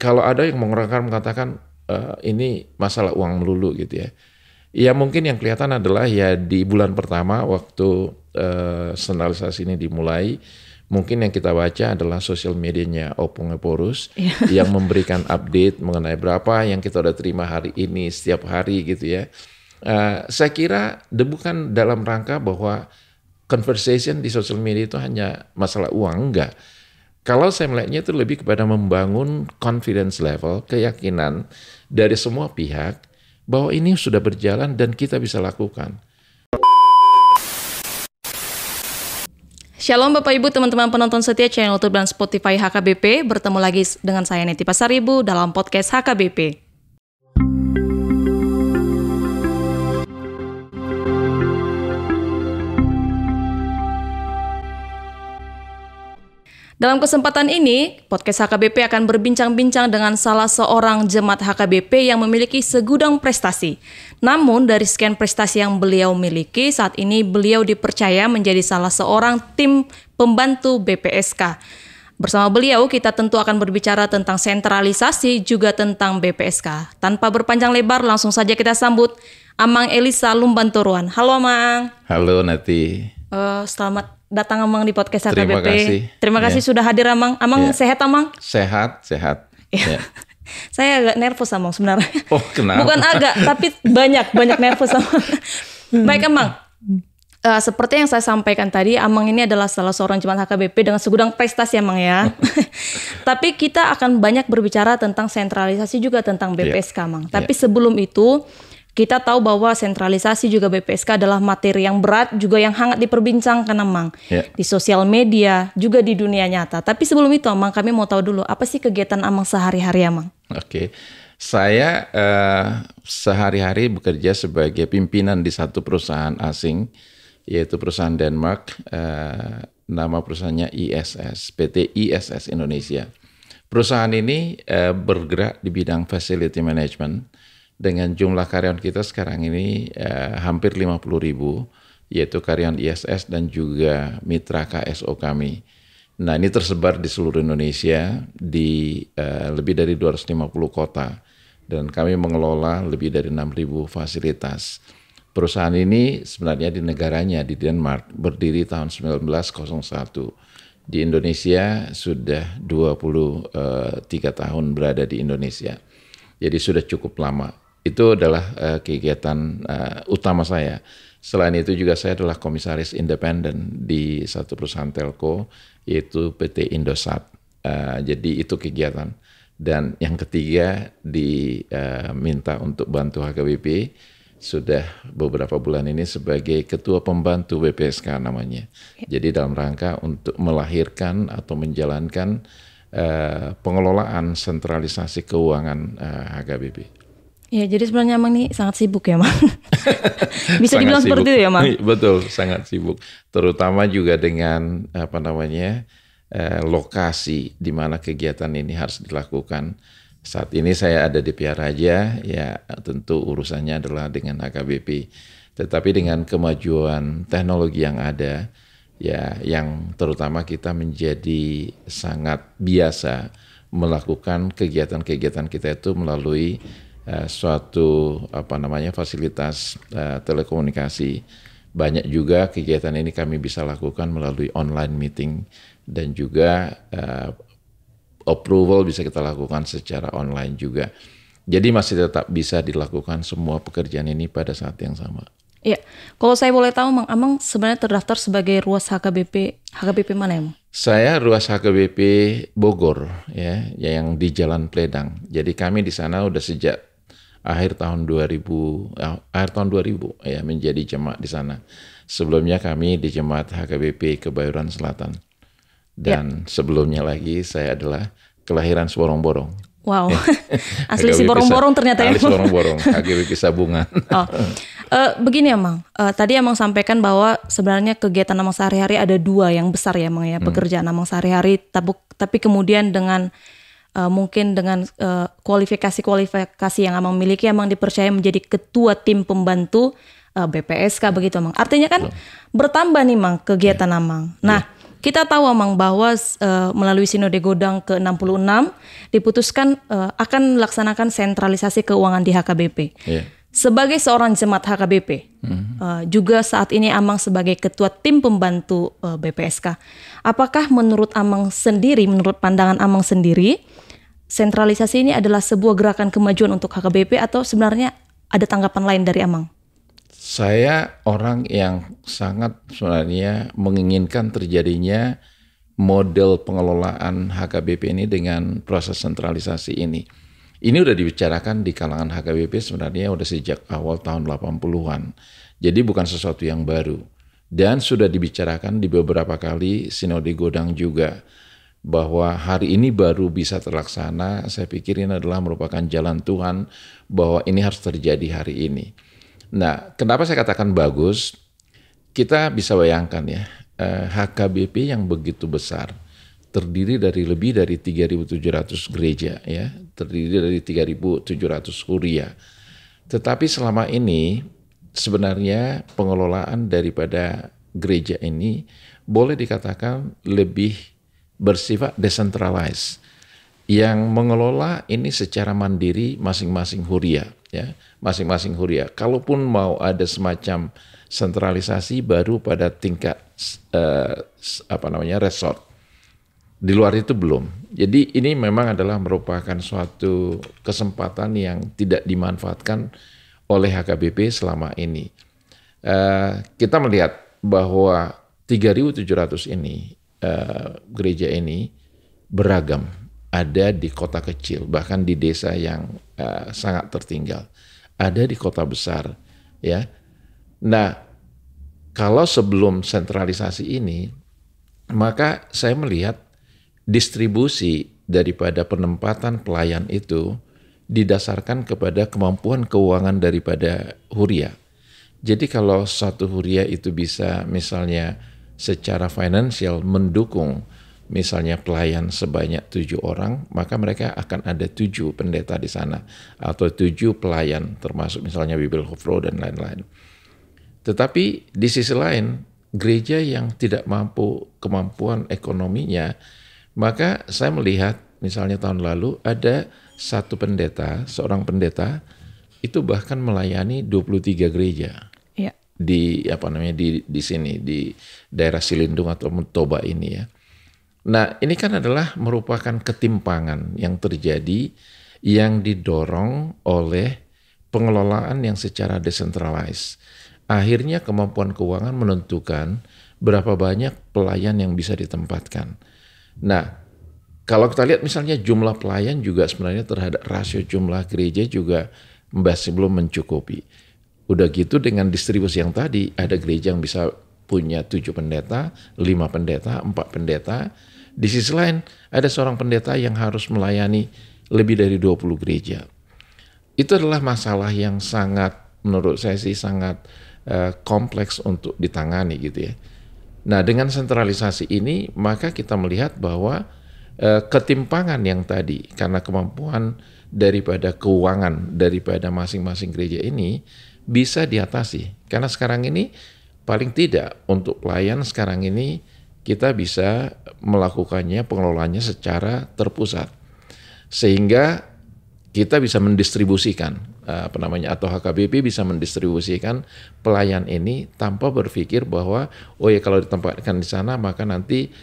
kalau ada yang mengatakan ini masalah uang melulu gitu ya. Ya mungkin yang kelihatan adalah ya di bulan pertama waktu sentralisasi ini dimulai, mungkin yang kita baca adalah sosial medianya Opung Eporus yang memberikan update mengenai berapa yang kita udah terima hari ini setiap hari gitu ya. Saya kira bukan dalam rangka bahwa conversation di sosial media itu hanya masalah uang, enggak. Kalau saya melihatnya itu lebih kepada membangun confidence level, keyakinan dari semua pihak bahwa ini sudah berjalan dan kita bisa lakukan. Shalom Bapak Ibu, teman-teman penonton setia channel YouTube dan Spotify HKBP. Bertemu lagi dengan saya Neti Pasaribu dalam podcast HKBP. Dalam kesempatan ini, podcast HKBP akan berbincang-bincang dengan salah seorang jemaat HKBP yang memiliki segudang prestasi. Namun, dari sekian prestasi yang beliau miliki, saat ini beliau dipercaya menjadi salah seorang tim pembantu BPSK. Bersama beliau, kita tentu akan berbicara tentang sentralisasi, juga tentang BPSK. Tanpa berpanjang lebar, langsung saja kita sambut Amang Elisa Lumbanturuan. Halo Amang. Halo Neti. Selamat datang Amang di podcast HKBP. Terima kasih. Terima kasih sudah hadir Amang. Amang sehat Amang? Sehat. Ya. Saya agak nervous Amang sebenarnya. Oh kenapa? Bukan agak, tapi banyak nervous Amang. Baik Amang. Seperti yang saya sampaikan tadi, Amang ini adalah salah seorang jemaat HKBP dengan segudang prestasi Amang ya. Tapi kita akan banyak berbicara tentang sentralisasi juga tentang BPSK Amang. Tapi sebelum itu, kita tahu bahwa sentralisasi juga BPSK adalah materi yang berat, juga yang hangat diperbincangkan Amang. Di sosial media, juga di dunia nyata. Tapi sebelum itu Amang, kami mau tahu dulu, apa sih kegiatan Amang sehari-hari Amang? Oke. Saya sehari-hari bekerja sebagai pimpinan di satu perusahaan asing, yaitu perusahaan Denmark, nama perusahaannya ISS, PT ISS Indonesia. Perusahaan ini bergerak di bidang facility management, dengan jumlah karyawan kita sekarang ini hampir 50.000, yaitu karyawan ISS dan juga mitra KSO kami. Nah ini tersebar di seluruh Indonesia, di lebih dari 250 kota, dan kami mengelola lebih dari 6.000 fasilitas. Perusahaan ini sebenarnya di negaranya, di Denmark, berdiri tahun 1901. Di Indonesia sudah 23 tahun berada di Indonesia. Jadi sudah cukup lama. Itu adalah kegiatan utama saya. Selain itu juga saya adalah komisaris independen di satu perusahaan telco, yaitu PT Indosat. Jadi itu kegiatan. Dan yang ketiga diminta untuk bantu HKBP sudah beberapa bulan ini sebagai ketua pembantu BPSK namanya. Jadi dalam rangka untuk melahirkan atau menjalankan pengelolaan sentralisasi keuangan HKBP. Ya, jadi sebenarnya Amang ini sangat sibuk ya, Mang. Bisa dibilang seperti itu ya, Mang? Betul, sangat sibuk. Terutama juga dengan lokasi di mana kegiatan ini harus dilakukan. Saat ini saya ada di Piaraja, ya tentu urusannya adalah dengan HKBP. Tetapi dengan kemajuan teknologi yang ada, ya yang terutama kita menjadi sangat biasa melakukan kegiatan-kegiatan kita itu melalui suatu fasilitas telekomunikasi. Banyak juga kegiatan ini kami bisa lakukan melalui online meeting dan juga approval bisa kita lakukan secara online juga. Jadi masih tetap bisa dilakukan semua pekerjaan ini pada saat yang sama. Iya, kalau saya boleh tahu, Mang, Amang sebenarnya terdaftar sebagai ruas HKBP mana ya, Mang? Saya ruas HKBP Bogor, ya, yang di Jalan Pledang. Jadi kami di sana udah sejak akhir tahun 2000 ya menjadi jemaat di sana. Sebelumnya kami di jemaat HKBP Kebayoran Selatan. Dan sebelumnya lagi saya adalah kelahiran Borong-Borong. Wow, asli si Borong-Borong ternyata ya. Asli Borong-Borong, HKBP Sabungan. Begini ya Mang, tadi Amang sampaikan bahwa sebenarnya kegiatan Amang sehari-hari ada dua yang besar ya Mang ya, pekerjaan Amang sehari-hari, tapi kemudian dengan mungkin dengan kualifikasi yang Amang miliki, Amang dipercaya menjadi ketua tim pembantu BPSK begitu Amang. Artinya kan bertambah nih Mang kegiatan Amang. Nah, Kita tahu Amang bahwa melalui Sinode Godang ke-66 diputuskan akan melaksanakan sentralisasi keuangan di HKBP. Yeah. Sebagai seorang jemaat HKBP, juga saat ini Amang sebagai ketua tim pembantu BPSK. Apakah menurut Amang sendiri, menurut pandangan Amang sendiri, sentralisasi ini adalah sebuah gerakan kemajuan untuk HKBP atau sebenarnya ada tanggapan lain dari Amang? Saya orang yang sangat sebenarnya menginginkan terjadinya model pengelolaan HKBP ini dengan proses sentralisasi ini. Ini udah dibicarakan di kalangan HKBP sebenarnya udah sejak awal tahun 80-an. Jadi bukan sesuatu yang baru. Dan sudah dibicarakan di beberapa kali Sinode Godang juga. Bahwa hari ini baru bisa terlaksana, saya pikir ini adalah merupakan jalan Tuhan bahwa ini harus terjadi hari ini. Nah, kenapa saya katakan bagus? Kita bisa bayangkan ya, HKBP yang begitu besar, terdiri dari lebih dari 3.700 gereja, ya, terdiri dari 3.700 huria. Tetapi selama ini sebenarnya pengelolaan daripada gereja ini boleh dikatakan lebih bersifat decentralized. Yang mengelola ini secara mandiri masing-masing huria, ya, masing-masing huria. Kalaupun mau ada semacam sentralisasi baru pada tingkat resort. Di luar itu belum. Jadi ini memang adalah merupakan suatu kesempatan yang tidak dimanfaatkan oleh HKBP selama ini. Kita melihat bahwa 3.700 ini gereja ini beragam, ada di kota kecil, bahkan di desa yang sangat tertinggal, ada di kota besar, ya. Nah, kalau sebelum sentralisasi ini, maka saya melihat distribusi daripada penempatan pelayan itu didasarkan kepada kemampuan keuangan daripada huria. Jadi kalau satu huria itu bisa misalnya secara finansial mendukung misalnya pelayan sebanyak 7 orang, maka mereka akan ada 7 pendeta di sana atau 7 pelayan termasuk misalnya Bibelhofro dan lain-lain. Tetapi di sisi lain, gereja yang tidak mampu kemampuan ekonominya, maka saya melihat misalnya tahun lalu ada satu pendeta, seorang pendeta itu bahkan melayani 23 gereja. Ya. Di sini di daerah Silindung atau Toba ini, ya. Nah, ini kan adalah merupakan ketimpangan yang terjadi yang didorong oleh pengelolaan yang secara decentralized. Akhirnya kemampuan keuangan menentukan berapa banyak pelayan yang bisa ditempatkan. Nah, kalau kita lihat misalnya jumlah pelayan juga sebenarnya terhadap rasio jumlah gereja juga masih belum mencukupi. Udah gitu dengan distribusi yang tadi, ada gereja yang bisa punya 7 pendeta, 5 pendeta, 4 pendeta. Di sisi lain, ada seorang pendeta yang harus melayani lebih dari 20 gereja. Itu adalah masalah yang sangat, menurut saya sih sangat kompleks untuk ditangani gitu ya. Nah, dengan sentralisasi ini, maka kita melihat bahwa ketimpangan yang tadi, karena kemampuan daripada keuangan daripada masing-masing gereja ini bisa diatasi. Karena sekarang ini paling tidak untuk pelayan sekarang ini kita bisa melakukannya pengelolaannya secara terpusat. Sehingga kita bisa mendistribusikan atau HKBP bisa mendistribusikan pelayan ini tanpa berpikir bahwa kalau ditempatkan di sana maka nanti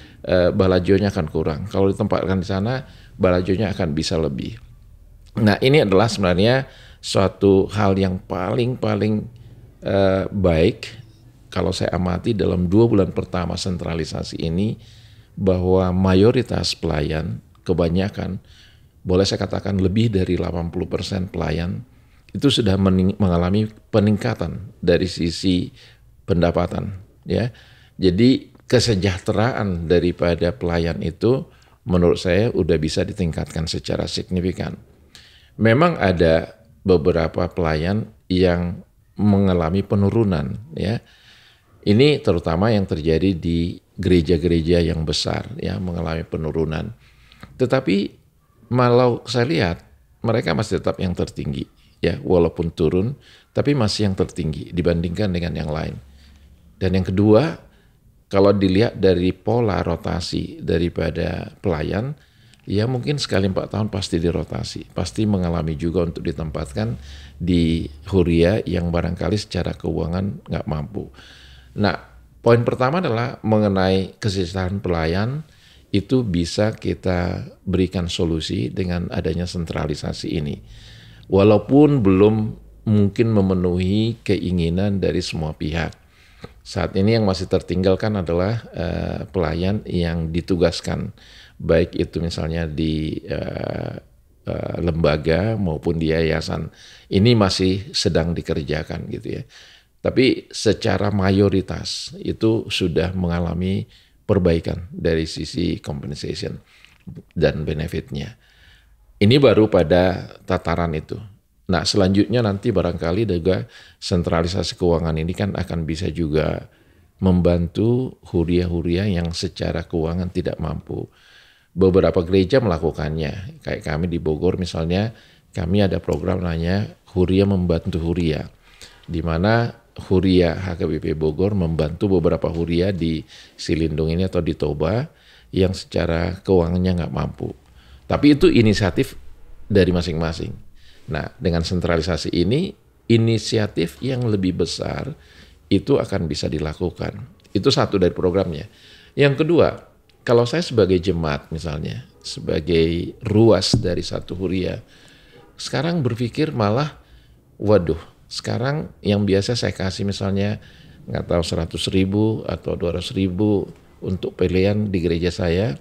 balajonya akan kurang. Kalau ditempatkan di sana balajonya akan bisa lebih. Nah, ini adalah sebenarnya suatu hal yang paling baik kalau saya amati dalam 2 bulan pertama sentralisasi ini, bahwa mayoritas pelayan, kebanyakan, boleh saya katakan lebih dari 80% pelayan, itu sudah mengalami peningkatan dari sisi pendapatan. Ya. Jadi kesejahteraan daripada pelayan itu menurut saya udah bisa ditingkatkan secara signifikan. Memang ada beberapa pelayan yang mengalami penurunan, ya. Ini terutama yang terjadi di gereja-gereja yang besar, ya, mengalami penurunan. Tetapi malah saya lihat mereka masih tetap yang tertinggi, ya, walaupun turun, tapi masih yang tertinggi dibandingkan dengan yang lain. Dan yang kedua, kalau dilihat dari pola rotasi daripada pelayan, ya mungkin sekali 4 tahun pasti dirotasi, pasti mengalami juga untuk ditempatkan di huria yang barangkali secara keuangan nggak mampu. Nah, poin pertama adalah mengenai kesejahteraan pelayan, itu bisa kita berikan solusi dengan adanya sentralisasi ini. Walaupun belum mungkin memenuhi keinginan dari semua pihak. Saat ini yang masih tertinggalkan adalah pelayan yang ditugaskan, baik itu misalnya di lembaga maupun di yayasan. Ini masih sedang dikerjakan gitu ya. Tapi secara mayoritas itu sudah mengalami perbaikan dari sisi compensation dan benefitnya. Ini baru pada tataran itu. Nah, selanjutnya nanti barangkali juga sentralisasi keuangan ini kan akan bisa juga membantu huria-huria yang secara keuangan tidak mampu. Beberapa gereja melakukannya. Kayak kami di Bogor misalnya, kami ada program namanya Huria Membantu Huria, di mana Huria HKBP Bogor membantu beberapa huria di Silindung ini atau di Toba yang secara keuangannya nggak mampu. Tapi itu inisiatif dari masing-masing. Nah, dengan sentralisasi ini, inisiatif yang lebih besar itu akan bisa dilakukan. Itu satu dari programnya. Yang kedua, kalau saya sebagai jemaat misalnya, sebagai ruas dari satu huria, sekarang berpikir malah, waduh, sekarang yang biasa saya kasih misalnya, nggak tahu 100.000 atau 200.000 untuk pilihan di gereja saya,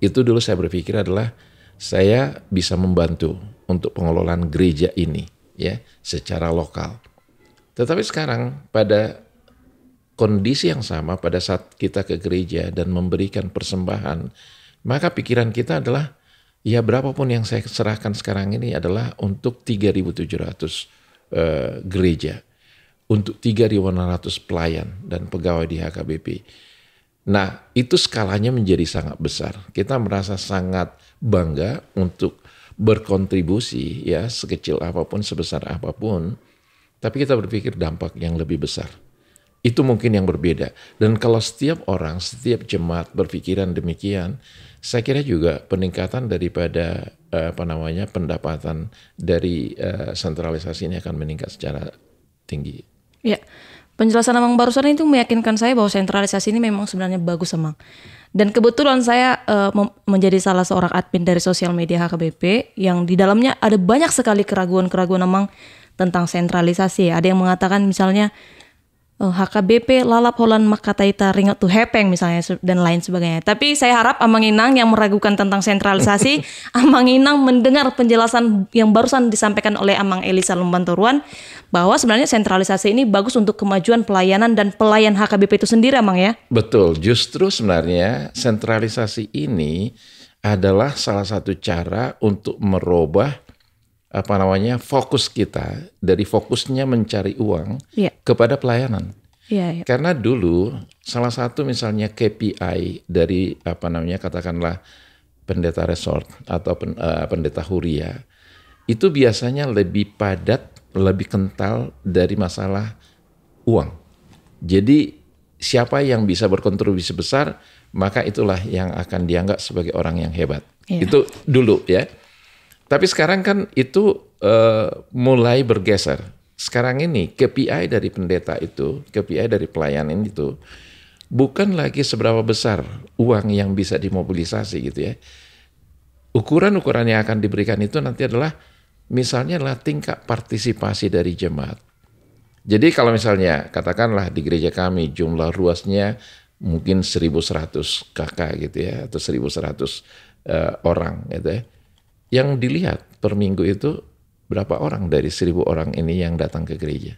itu dulu saya berpikir adalah, saya bisa membantu untuk pengelolaan gereja ini ya secara lokal. Tetapi sekarang pada kondisi yang sama, pada saat kita ke gereja dan memberikan persembahan, maka pikiran kita adalah ya berapapun yang saya serahkan sekarang ini adalah untuk 3.700 gereja, untuk 3.600 pelayan dan pegawai di HKBP. Nah, itu skalanya menjadi sangat besar. Kita merasa sangat bangga untuk berkontribusi ya sekecil apapun, sebesar apapun, tapi kita berpikir dampak yang lebih besar. Itu mungkin yang berbeda. Dan kalau setiap orang, setiap jemaat berpikiran demikian, saya kira juga peningkatan daripada pendapatan dari sentralisasi ini akan meningkat secara tinggi. Ya. Penjelasan Amang barusan itu meyakinkan saya bahwa sentralisasi ini memang sebenarnya bagus, Amang. Dan kebetulan saya menjadi salah seorang admin dari sosial media HKBP yang di dalamnya ada banyak sekali keraguan-keraguan Amang tentang sentralisasi. Ada yang mengatakan misalnya HKBP lalap holan makataita ringat tuh hepeng misalnya dan lain sebagainya. Tapi saya harap Amang Inang yang meragukan tentang sentralisasi, Amang Inang mendengar penjelasan yang barusan disampaikan oleh Amang Elisa Lumbantoruan bahwa sebenarnya sentralisasi ini bagus untuk kemajuan pelayanan dan pelayan HKBP itu sendiri, Amang ya. Betul, justru sebenarnya sentralisasi ini adalah salah satu cara untuk merubah fokus kita dari fokusnya mencari uang kepada pelayanan. Karena dulu salah satu misalnya KPI dari katakanlah pendeta resort atau pendeta huria itu biasanya lebih padat, lebih kental dari masalah uang. Jadi siapa yang bisa berkontribusi besar, maka itulah yang akan dianggap sebagai orang yang hebat. Itu dulu ya. Tapi sekarang kan itu mulai bergeser. Sekarang ini KPI dari pendeta itu, KPI dari pelayanan itu bukan lagi seberapa besar uang yang bisa dimobilisasi gitu ya. Ukuran-ukuran yang akan diberikan itu nanti adalah misalnya adalah tingkat partisipasi dari jemaat. Jadi kalau misalnya katakanlah di gereja kami jumlah ruasnya mungkin 1.100 kakak gitu ya atau 1.100 orang gitu ya. Yang dilihat per minggu itu berapa orang dari 1.000 orang ini yang datang ke gereja.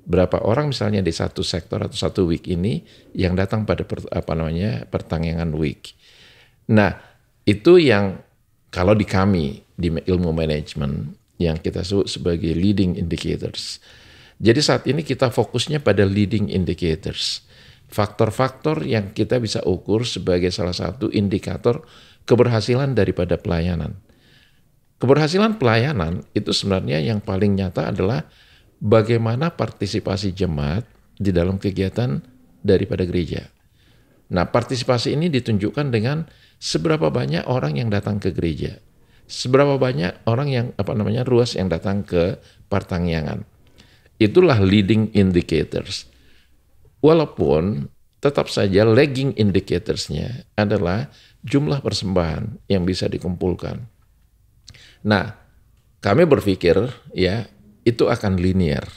Berapa orang misalnya di satu sektor atau satu week ini yang datang pada pertanggungan week. Nah, itu yang kalau di kami di ilmu manajemen yang kita sebut sebagai leading indicators. Jadi saat ini kita fokusnya pada leading indicators. Faktor-faktor yang kita bisa ukur sebagai salah satu indikator keberhasilan daripada pelayanan. Keberhasilan pelayanan itu sebenarnya yang paling nyata adalah bagaimana partisipasi jemaat di dalam kegiatan daripada gereja. Nah, partisipasi ini ditunjukkan dengan seberapa banyak orang yang datang ke gereja, seberapa banyak orang yang ruas yang datang ke Partangiangan. Itulah leading indicators. Walaupun tetap saja lagging indicatorsnya adalah jumlah persembahan yang bisa dikumpulkan. Nah, kami berpikir ya itu akan linear.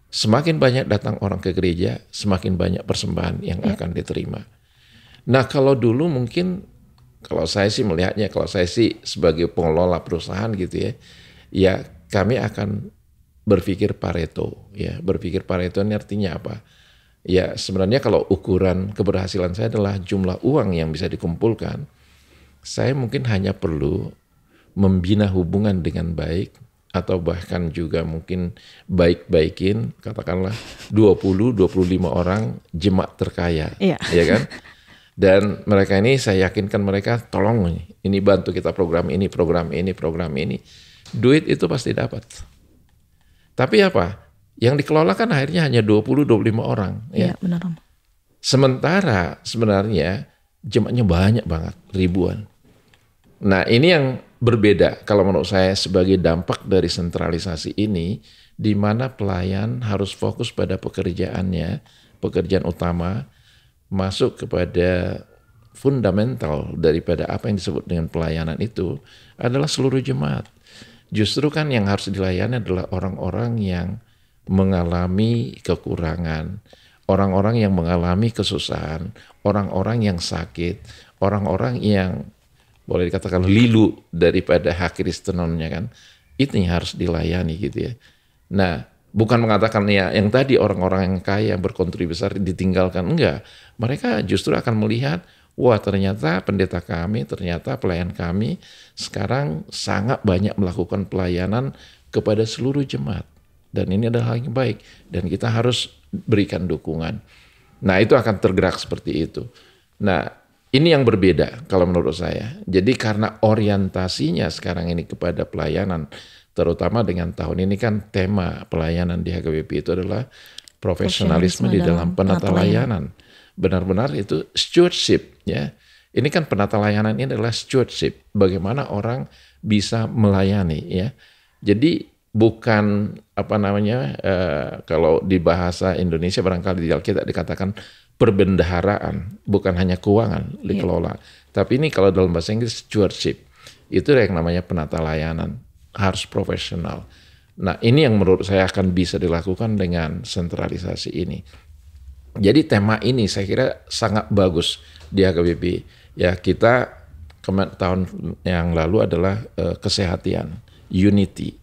Semakin banyak datang orang ke gereja, semakin banyak persembahan yang akan diterima. Nah, kalau dulu mungkin, kalau saya sih melihatnya, kalau saya sih sebagai pengelola perusahaan gitu ya kami akan berpikir Pareto. Ya, berpikir Pareto ini artinya apa? Ya, sebenarnya kalau ukuran keberhasilan saya adalah jumlah uang yang bisa dikumpulkan, saya mungkin hanya perlu membina hubungan dengan baik, atau bahkan juga mungkin baik-baikin, katakanlah 20-25 orang jemaat terkaya, ya kan? Dan mereka ini saya yakinkan mereka, tolong ini bantu kita program ini, duit itu pasti dapat. Tapi apa? Yang dikelola kan akhirnya hanya 20-25 orang. Iya, benar. Sementara sebenarnya jemaatnya banyak banget, ribuan. Nah, ini yang berbeda kalau menurut saya sebagai dampak dari sentralisasi ini, di mana pelayan harus fokus pada pekerjaannya, pekerjaan utama, masuk kepada fundamental daripada apa yang disebut dengan pelayanan itu adalah seluruh jemaat. Justru kan yang harus dilayani adalah orang-orang yang mengalami kekurangan, orang-orang yang mengalami kesusahan, orang-orang yang sakit, orang-orang yang boleh dikatakan lilu daripada hak Kristenonnya kan, itu yang harus dilayani gitu ya. Nah, bukan mengatakan ya yang tadi orang-orang yang kaya yang berkontribusi besar ditinggalkan, enggak. Mereka justru akan melihat, wah ternyata pendeta kami, ternyata pelayan kami sekarang sangat banyak melakukan pelayanan kepada seluruh jemaat. Dan ini adalah hal yang baik dan kita harus berikan dukungan. Nah, itu akan tergerak seperti itu. Nah, ini yang berbeda kalau menurut saya. Jadi karena orientasinya sekarang ini kepada pelayanan, terutama dengan tahun ini kan tema pelayanan di HKBP itu adalah profesionalisme di dalam penata layanan. Benar-benar itu stewardship ya. Ini kan penata layanan ini adalah stewardship. Bagaimana orang bisa melayani ya. Jadi bukan kalau di bahasa Indonesia barangkali di Alkitab dikatakan perbendaharaan, bukan hanya keuangan dikelola. Tapi ini kalau dalam bahasa Inggris stewardship, itu yang namanya penata layanan, harus profesional. Nah, ini yang menurut saya akan bisa dilakukan dengan sentralisasi ini. Jadi tema ini saya kira sangat bagus di HKBP. Ya, kita tahun yang lalu adalah kesehatan, unity.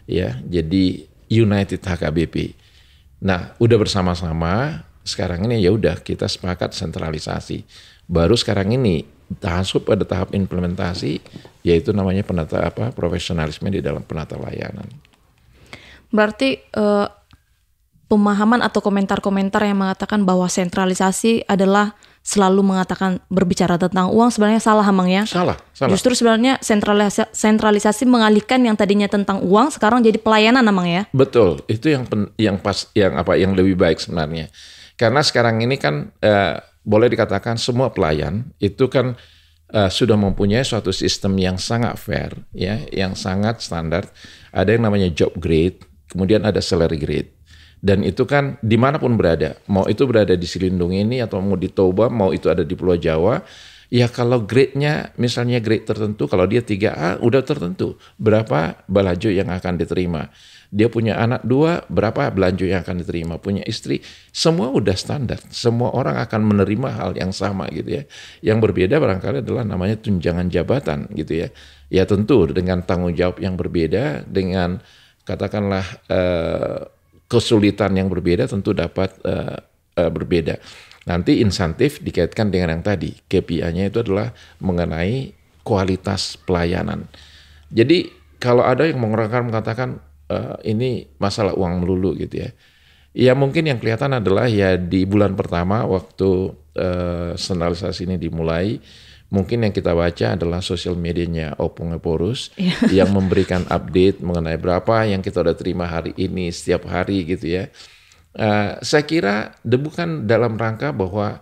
Ya, jadi United HKBP. Nah, udah bersama-sama. Sekarang ini ya udah kita sepakat sentralisasi. Baru sekarang ini masuk pada tahap implementasi, yaitu namanya profesionalisme di dalam penata layanan. Berarti pemahaman atau komentar-komentar yang mengatakan bahwa sentralisasi adalah selalu mengatakan berbicara tentang uang sebenarnya salah, Amang ya? Salah. Justru sebenarnya sentralisasi mengalihkan yang tadinya tentang uang sekarang jadi pelayanan, Amang ya? Betul, itu yang lebih baik sebenarnya. Karena sekarang ini kan boleh dikatakan semua pelayan itu kan sudah mempunyai suatu sistem yang sangat fair, ya, yang sangat standar. Ada yang namanya job grade, kemudian ada salary grade. Dan itu kan dimanapun berada, mau itu berada di Silindung ini atau mau di Toba, mau itu ada di Pulau Jawa, ya kalau grade-nya misalnya grade tertentu, kalau dia 3A udah tertentu berapa balajo yang akan diterima. Dia punya anak 2, berapa belanja yang akan diterima. Punya istri, semua udah standar. Semua orang akan menerima hal yang sama gitu ya. Yang berbeda barangkali adalah namanya tunjangan jabatan gitu ya. Ya tentu dengan tanggung jawab yang berbeda, dengan katakanlah kesulitan yang berbeda tentu dapat berbeda. Nanti insentif dikaitkan dengan yang tadi. KPI-nya itu adalah mengenai kualitas pelayanan. Jadi kalau ada yang mengatakan ini masalah uang melulu gitu ya. Ya mungkin yang kelihatan adalah ya di bulan pertama waktu sentralisasi ini dimulai, mungkin yang kita baca adalah sosial medianya Opung Eporus yang memberikan update mengenai berapa yang kita udah terima hari ini setiap hari gitu ya. Saya kira bukan dalam rangka bahwa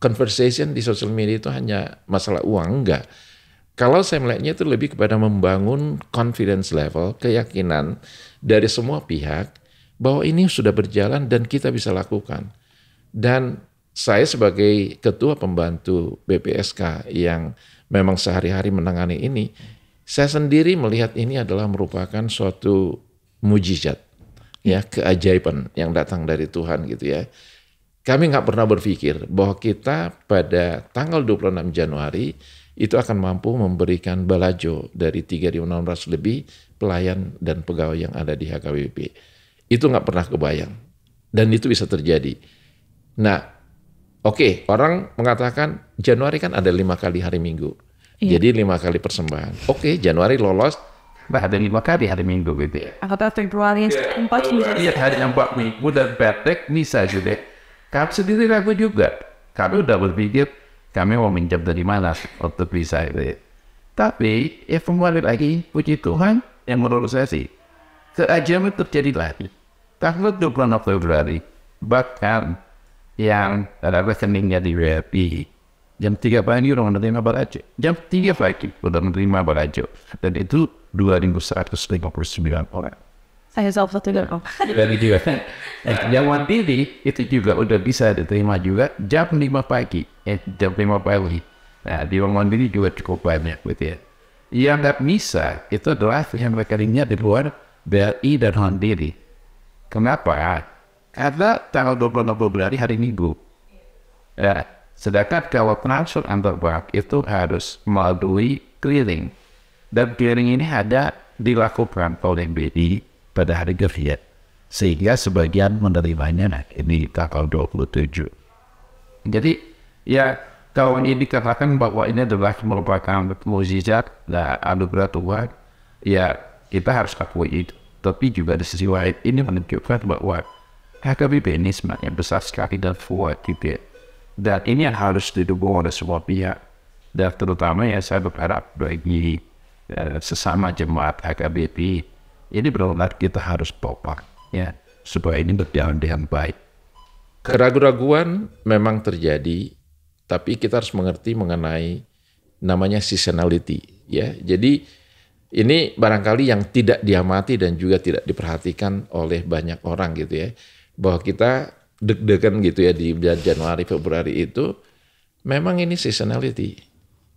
conversation di social media itu hanya masalah uang, enggak. Kalau saya melihatnya itu lebih kepada membangun confidence level, keyakinan dari semua pihak bahwa ini sudah berjalan dan kita bisa lakukan. Dan saya sebagai ketua pembantu BPSK yang memang sehari-hari menangani ini, saya sendiri melihat ini adalah merupakan suatu mujizat, ya, keajaiban yang datang dari Tuhan gitu ya. Kami nggak pernah berpikir bahwa kita pada tanggal 26 Januari itu akan mampu memberikan balajo dari 3.600 lebih pelayan dan pegawai yang ada di HKBP. Itu nggak pernah kebayang. Dan itu bisa terjadi. Nah, oke, orang mengatakan Januari kan ada 5 kali hari Minggu. Iya. Jadi 5 kali persembahan. Oke, Januari lolos. Ada 5 kali hari Minggu gitu ya. Angkatan Februari 4 Iya, hari 4 minggu dan praktek bisa juga. Kami sendiri ragu juga. Kami udah berpikir kami mau minjam dari mana untuk bisa itu. Tapi ya kembali lagi puji Tuhan yang menurut saya sih keajaiban terjadi lagi. Tanggal 26 Februari bahkan yang ada rekeningnya di WRP jam 3 pagi orang menerima balajo. Jam 3 pagi udah menerima balajo. Dan itu 2.159 orang. Saya jawab satu dulu. Dari juga. Yang mandiri itu juga udah bisa diterima juga jam 5 pagi. Jam 5 pagi. Nah, di orang mandiri juga cukup banyak gitu ya. Yang nggak bisa itu adalah yang rekeningnya di luar BRI dan mandiri. Kenapa? Karena tanggal 26 Februari hari Minggu. Ya, sedangkan kalau transfer antar bank itu harus melalui clearing. Dan clearing ini ada dilakukan oleh BRI pada hari kerja. Sehingga sebagian menerimanya ini tanggal 27. Jadi ya kalau ini dikatakan bahwa ini adalah merupakan mukjizat dan anugerah Tuhan, ya kita harus akui itu. Tapi juga di sisi lain ini menunjukkan bahwa HKBP ini sebenarnya besar sekali dan kuat gitu ya. Dan ini yang harus didukung oleh semua pihak. Dan terutama ya saya berharap bagi sesama jemaat HKBP ini benar-benar kita harus kompak ya supaya ini berjalan dengan baik. Keraguan-raguan memang terjadi, tapi kita harus mengerti mengenai namanya seasonality ya. Jadi ini barangkali yang tidak diamati dan juga tidak diperhatikan oleh banyak orang gitu ya. Bahwa kita deg-degan gitu ya di bulan Januari Februari itu memang ini seasonality.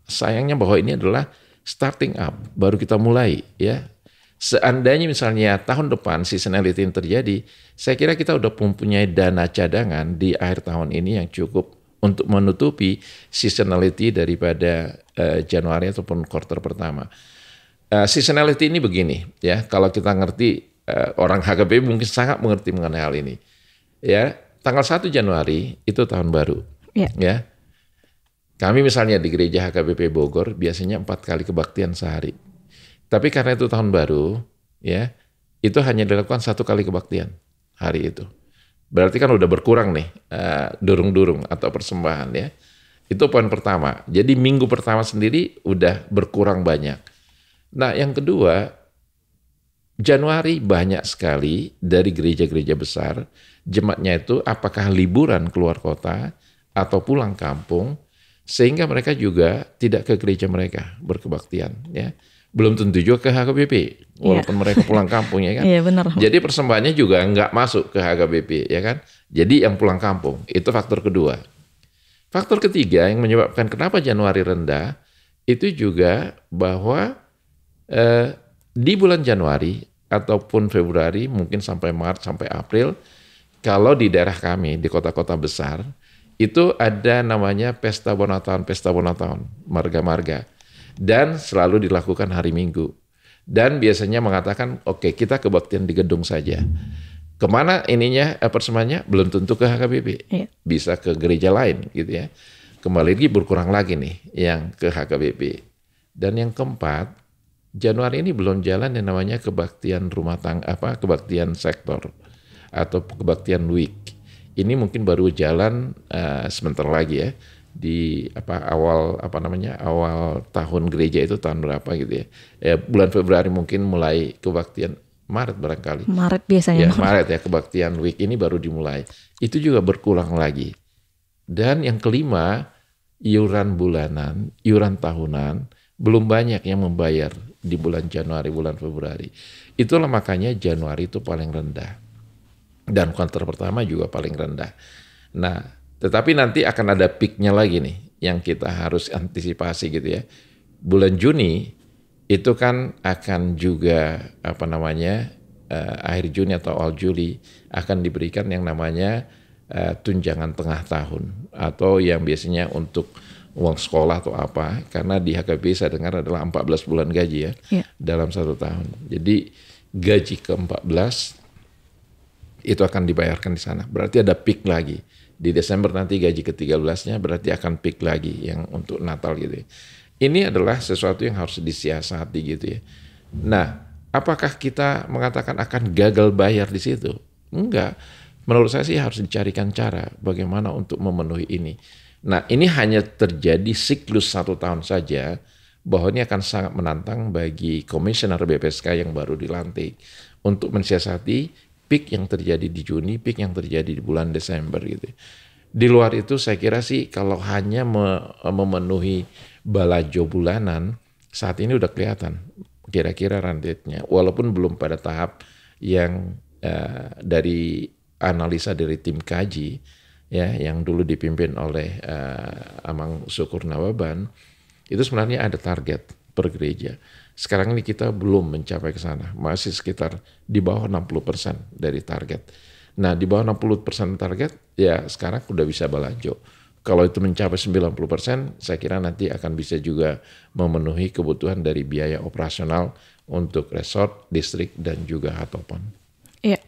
Sayangnya bahwa ini adalah starting up, baru kita mulai ya. Seandainya misalnya tahun depan seasonality yang terjadi, saya kira kita udah mempunyai dana cadangan di akhir tahun ini yang cukup untuk menutupi seasonality daripada Januari ataupun quarter pertama. Seasonality ini begini ya, kalau kita ngerti orang HKBP mungkin sangat mengerti mengenai hal ini. Ya, tanggal 1 Januari itu tahun baru. Ya. Kami misalnya di gereja HKBP Bogor biasanya 4 kali kebaktian sehari. Tapi karena itu tahun baru, ya, itu hanya dilakukan 1 kali kebaktian hari itu. Berarti kan udah berkurang nih durung-durung atau persembahan ya. Itu poin pertama. Jadi minggu pertama sendiri udah berkurang banyak. Nah, yang kedua, Januari banyak sekali dari gereja-gereja besar, jemaatnya itu apakah liburan keluar kota atau pulang kampung, sehingga mereka juga tidak ke gereja mereka berkebaktian ya. Belum tentu juga ke HKBP, walaupun mereka pulang kampung ya kan. Iya, benar. Jadi persembahannya juga nggak masuk ke HKBP ya kan. Jadi yang pulang kampung, itu faktor kedua. Faktor ketiga yang menyebabkan kenapa Januari rendah, itu juga bahwa di bulan Januari ataupun Februari, mungkin sampai Maret, sampai April, kalau di daerah kami, di kota-kota besar, itu ada namanya pesta Bonataun, marga-marga. Dan selalu dilakukan hari Minggu. Dan biasanya mengatakan, oke, kita kebaktian di gedung saja. Kemana ininya persembahannya? Belum tentu ke HKBP. Iya. Bisa ke gereja lain gitu ya. Kembali lagi berkurang lagi nih yang ke HKBP. Dan yang keempat, Januari ini belum jalan yang namanya kebaktian rumah tangga, kebaktian sektor atau kebaktian week. Ini mungkin baru jalan sebentar lagi ya. Di awal tahun gereja itu tahun berapa gitu ya. Bulan Februari mungkin mulai kebaktian Maret barangkali. Maret biasanya. Ya, Maret ya, kebaktian week ini baru dimulai. Itu juga berkurang lagi. Dan yang kelima, iuran bulanan, iuran tahunan, belum banyak yang membayar di bulan Januari, bulan Februari. Itulah makanya Januari itu paling rendah. Dan kuartal pertama juga paling rendah. Nah, tetapi nanti akan ada peaknya lagi nih, yang kita harus antisipasi gitu ya. Bulan Juni itu kan akan juga akhir Juni atau awal Juli akan diberikan yang namanya tunjangan tengah tahun, atau yang biasanya untuk uang sekolah atau apa, karena di HKBP saya dengar adalah 14 bulan gaji ya. Dalam 1 tahun. Jadi gaji ke-14 itu akan dibayarkan di sana. Berarti ada peak lagi. Di Desember nanti gaji ke-13-nya berarti akan peak lagi yang untuk Natal gitu ya. Ini adalah sesuatu yang harus disiasati gitu ya. Nah, apakah kita mengatakan akan gagal bayar di situ? Enggak. Menurut saya sih harus dicarikan cara bagaimana untuk memenuhi ini. Nah, ini hanya terjadi siklus 1 tahun saja, bahwa ini akan sangat menantang bagi komisioner BPSK yang baru dilantik untuk mensiasati peak yang terjadi di Juni, peak yang terjadi di bulan Desember gitu. Di luar itu saya kira sih kalau hanya memenuhi balajo bulanan, saat ini udah kelihatan kira-kira run-rate-nya, walaupun belum pada tahap yang dari analisa dari tim kaji ya, yang dulu dipimpin oleh Amang Syukur Nawaban, itu sebenarnya ada target per gereja. Sekarang ini kita belum mencapai ke sana, masih sekitar di bawah 60% dari target. Nah, di bawah 60% target ya sekarang udah bisa balajo. Kalau itu mencapai 90%, saya kira nanti akan bisa juga memenuhi kebutuhan dari biaya operasional untuk resort, distrik, dan juga Hatopon. Iya.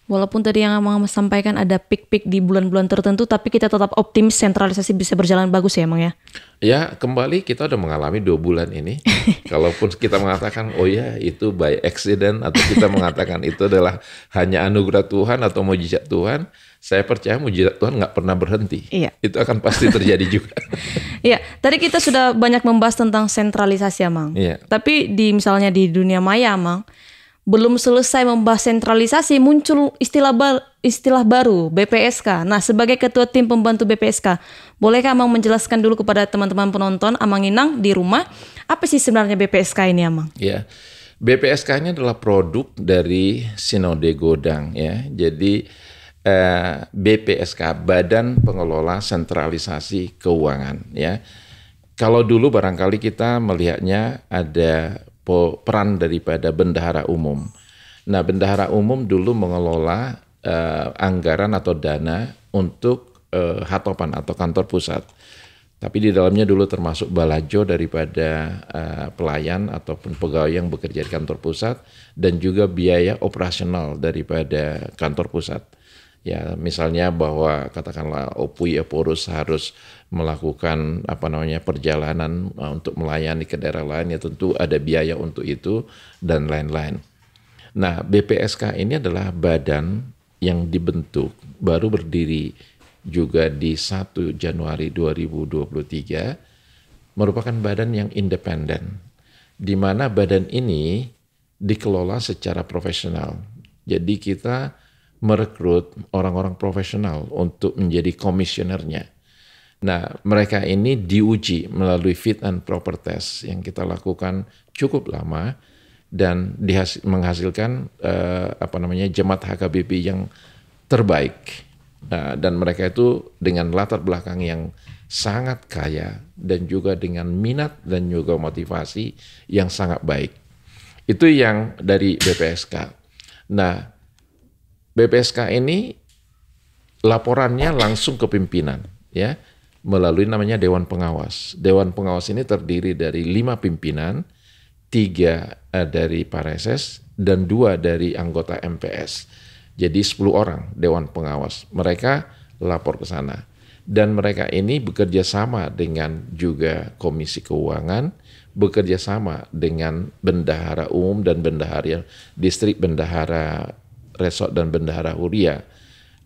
Walaupun tadi yang Amang sampaikan ada peak-peak di bulan-bulan tertentu, tapi kita tetap optimis sentralisasi bisa berjalan bagus ya, Mang ya? Ya, kembali kita udah mengalami 2 bulan ini. Kalaupun kita mengatakan, oh ya itu by accident, atau kita mengatakan itu adalah hanya anugerah Tuhan atau mujizat Tuhan, saya percaya mujizat Tuhan nggak pernah berhenti. Iya. Itu akan pasti terjadi juga. Iya, tadi kita sudah banyak membahas tentang sentralisasi, Amang. Iya. Tapi misalnya di dunia maya, Amang, belum selesai membahas sentralisasi, muncul istilah baru, BPSK. Nah, sebagai ketua tim pembantu BPSK, bolehkah Amang menjelaskan dulu kepada teman-teman penonton Amang Inang di rumah, apa sih sebenarnya BPSK ini, Amang? Ya, BPSK ini adalah produk dari Sinode Godang ya. Jadi BPSK, Badan Pengelola Sentralisasi Keuangan ya. Kalau dulu barangkali kita melihatnya ada peran daripada bendahara umum. Nah, bendahara umum dulu mengelola anggaran atau dana untuk Hatopan atau kantor pusat. Tapi di dalamnya dulu termasuk balajo daripada pelayan ataupun pegawai yang bekerja di kantor pusat, dan juga biaya operasional daripada kantor pusat. Ya, misalnya bahwa katakanlah Opui Eporus harus melakukan perjalanan untuk melayani ke daerah lain, ya tentu ada biaya untuk itu dan lain-lain. Nah, BPSK ini adalah badan yang dibentuk baru berdiri juga di 1 Januari 2023, merupakan badan yang independen, di mana badan ini dikelola secara profesional. Jadi kita merekrut orang-orang profesional untuk menjadi komisionernya. Nah, mereka ini diuji melalui fit and proper test yang kita lakukan cukup lama dan menghasilkan jemaat HKBP yang terbaik. Nah, dan mereka itu dengan latar belakang yang sangat kaya dan juga dengan minat dan juga motivasi yang sangat baik. Itu yang dari BPSK. Nah, BPSK ini laporannya langsung ke pimpinan ya, melalui namanya Dewan Pengawas. Dewan Pengawas ini terdiri dari 5 pimpinan, 3 dari Pareses dan 2 dari anggota MPS. Jadi 10 orang Dewan Pengawas. Mereka lapor ke sana. Dan mereka ini bekerja sama dengan juga Komisi Keuangan, bekerja sama dengan bendahara umum dan bendahara distrik, bendahara resort dan bendahara huria.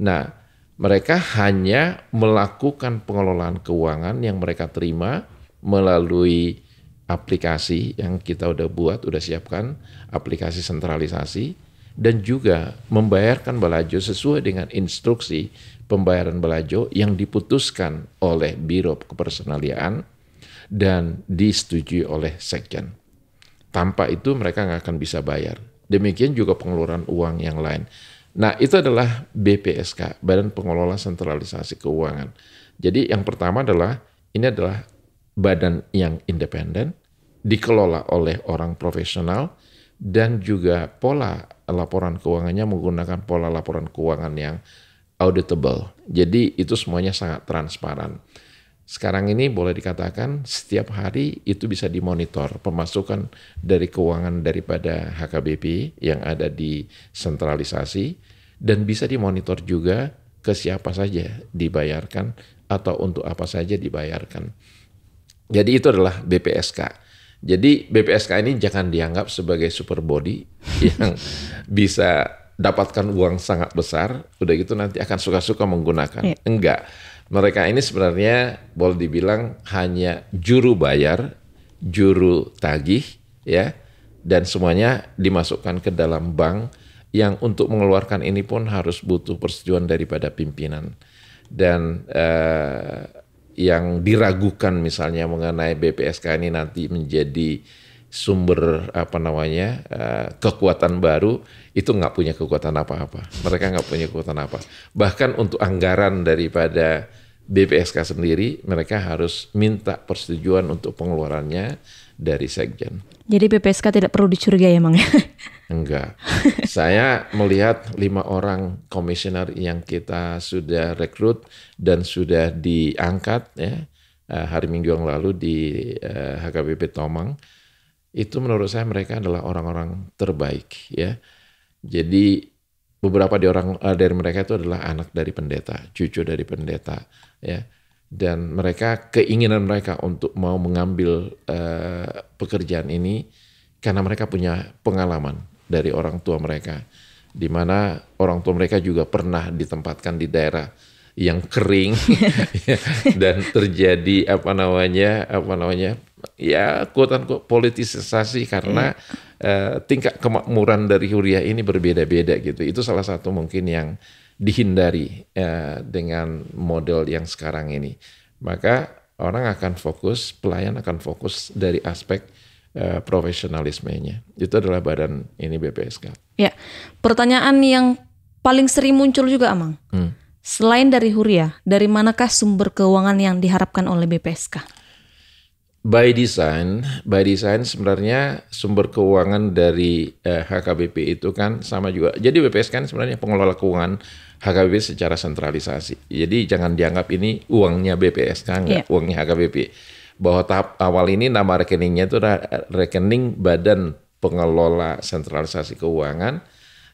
Nah, mereka hanya melakukan pengelolaan keuangan yang mereka terima melalui aplikasi yang kita udah buat, udah siapkan, aplikasi sentralisasi, dan juga membayarkan balajo sesuai dengan instruksi pembayaran balajo yang diputuskan oleh Biro Kepersonaliaan dan disetujui oleh Sekjen. Tanpa itu mereka nggak akan bisa bayar. Demikian juga pengeluaran uang yang lain. Nah, itu adalah BPSK, Badan Pengelola Sentralisasi Keuangan. Jadi yang pertama adalah, ini adalah badan yang independen, dikelola oleh orang profesional, dan juga pola laporan keuangannya menggunakan pola laporan keuangan yang auditable. Jadi itu semuanya sangat transparan. Sekarang ini boleh dikatakan setiap hari itu bisa dimonitor pemasukan dari keuangan daripada HKBP yang ada di sentralisasi, dan bisa dimonitor juga ke siapa saja dibayarkan atau untuk apa saja dibayarkan. Jadi itu adalah BPSK. Jadi BPSK ini jangan dianggap sebagai super body yang bisa dapatkan uang sangat besar, udah gitu nanti akan suka-suka menggunakan. Enggak. Mereka ini sebenarnya boleh dibilang hanya juru bayar, juru tagih, ya, dan semuanya dimasukkan ke dalam bank yang untuk mengeluarkan ini pun harus butuh persetujuan daripada pimpinan. Dan yang diragukan misalnya mengenai BPSK ini nanti menjadi sumber kekuatan baru, itu nggak punya kekuatan apa-apa. Mereka nggak punya kekuatan apa. Bahkan untuk anggaran daripada BPSK sendiri, mereka harus minta persetujuan untuk pengeluarannya dari Sekjen. Jadi BPSK tidak perlu dicurigai emang ya? Enggak. Saya melihat 5 orang komisioner yang kita sudah rekrut dan sudah diangkat ya hari Minggu yang lalu di HKBP Tomang. Itu menurut saya mereka adalah orang-orang terbaik ya. Jadi beberapa dari mereka itu adalah anak dari pendeta, cucu dari pendeta ya. Dan mereka, keinginan mereka untuk mau mengambil pekerjaan ini karena mereka punya pengalaman dari orang tua mereka, di mana orang tua mereka juga pernah ditempatkan di daerah yang kering dan terjadi ya quote-unquote politisasi karena tingkat kemakmuran dari Huriah ini berbeda-beda gitu. Itu salah satu mungkin yang dihindari dengan model yang sekarang ini. Maka orang akan fokus, pelayan akan fokus dari aspek profesionalismenya. Itu adalah badan ini BPSK. Ya, pertanyaan yang paling sering muncul juga Amang. Selain dari Huriah, dari manakah sumber keuangan yang diharapkan oleh BPSK? By design sebenarnya sumber keuangan dari HKBP itu kan sama juga. Jadi BPSK kan sebenarnya pengelola keuangan HKBP secara sentralisasi. Jadi jangan dianggap ini uangnya BPSK, enggak, uangnya HKBP. Bahwa tahap awal ini nama rekeningnya itu rekening Badan Pengelola Sentralisasi Keuangan.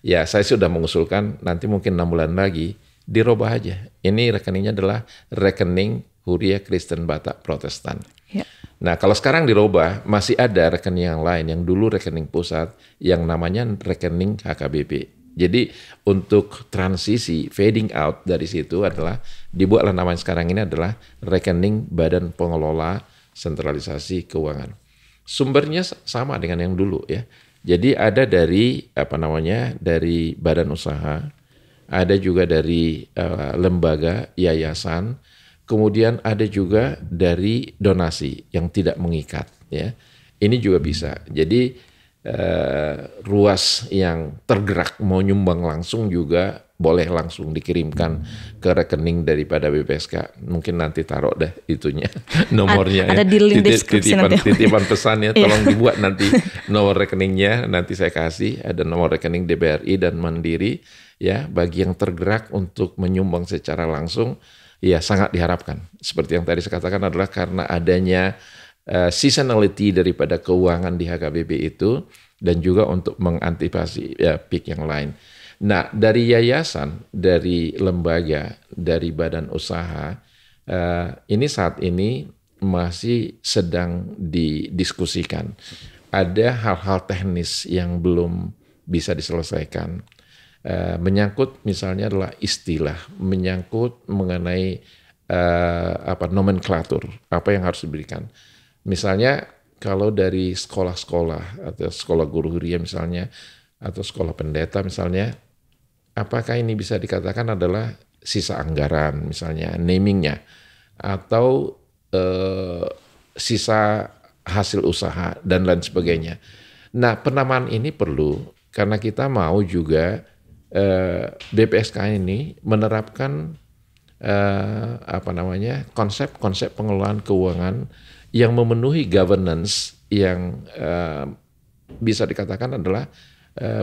Ya saya sudah mengusulkan nanti mungkin 6 bulan lagi dirubah aja. Ini rekeningnya adalah rekening Huriah Kristen Batak Protestan. Ya. Nah kalau sekarang dirubah, masih ada rekening yang lain yang dulu rekening pusat yang namanya rekening HKBP. Jadi untuk transisi fading out dari situ adalah dibuatlah namanya sekarang ini adalah rekening Badan Pengelola Sentralisasi Keuangan. Sumbernya sama dengan yang dulu ya. Jadi ada dari dari badan usaha, ada juga dari lembaga, yayasan, kemudian ada juga dari donasi yang tidak mengikat ya. Ini juga bisa. Jadi ruas yang tergerak mau nyumbang langsung juga boleh langsung dikirimkan ke rekening daripada BPSK. Mungkin nanti taruh deh itunya nomornya. Ada di link deskripsi nanti. Titipan pesannya tolong dibuat nanti nomor rekeningnya, nanti saya kasih. Ada nomor rekening DBRI dan Mandiri ya, bagi yang tergerak untuk menyumbang secara langsung ya sangat diharapkan. Seperti yang tadi saya katakan adalah karena adanya seasonality daripada keuangan di HKBP itu dan juga untuk mengantisipasi peak yang lain. Nah, dari yayasan, dari lembaga, dari badan usaha, ini saat ini masih sedang didiskusikan. Ada hal-hal teknis yang belum bisa diselesaikan. Menyangkut misalnya adalah istilah, menyangkut mengenai nomenklatur, apa yang harus diberikan. Misalnya kalau dari sekolah-sekolah atau sekolah guru huria misalnya, atau sekolah pendeta misalnya, apakah ini bisa dikatakan adalah sisa anggaran misalnya, namingnya, atau sisa hasil usaha dan lain sebagainya. Nah, penamaan ini perlu karena kita mau juga BPSK ini menerapkan konsep-konsep pengelolaan keuangan yang memenuhi governance yang bisa dikatakan adalah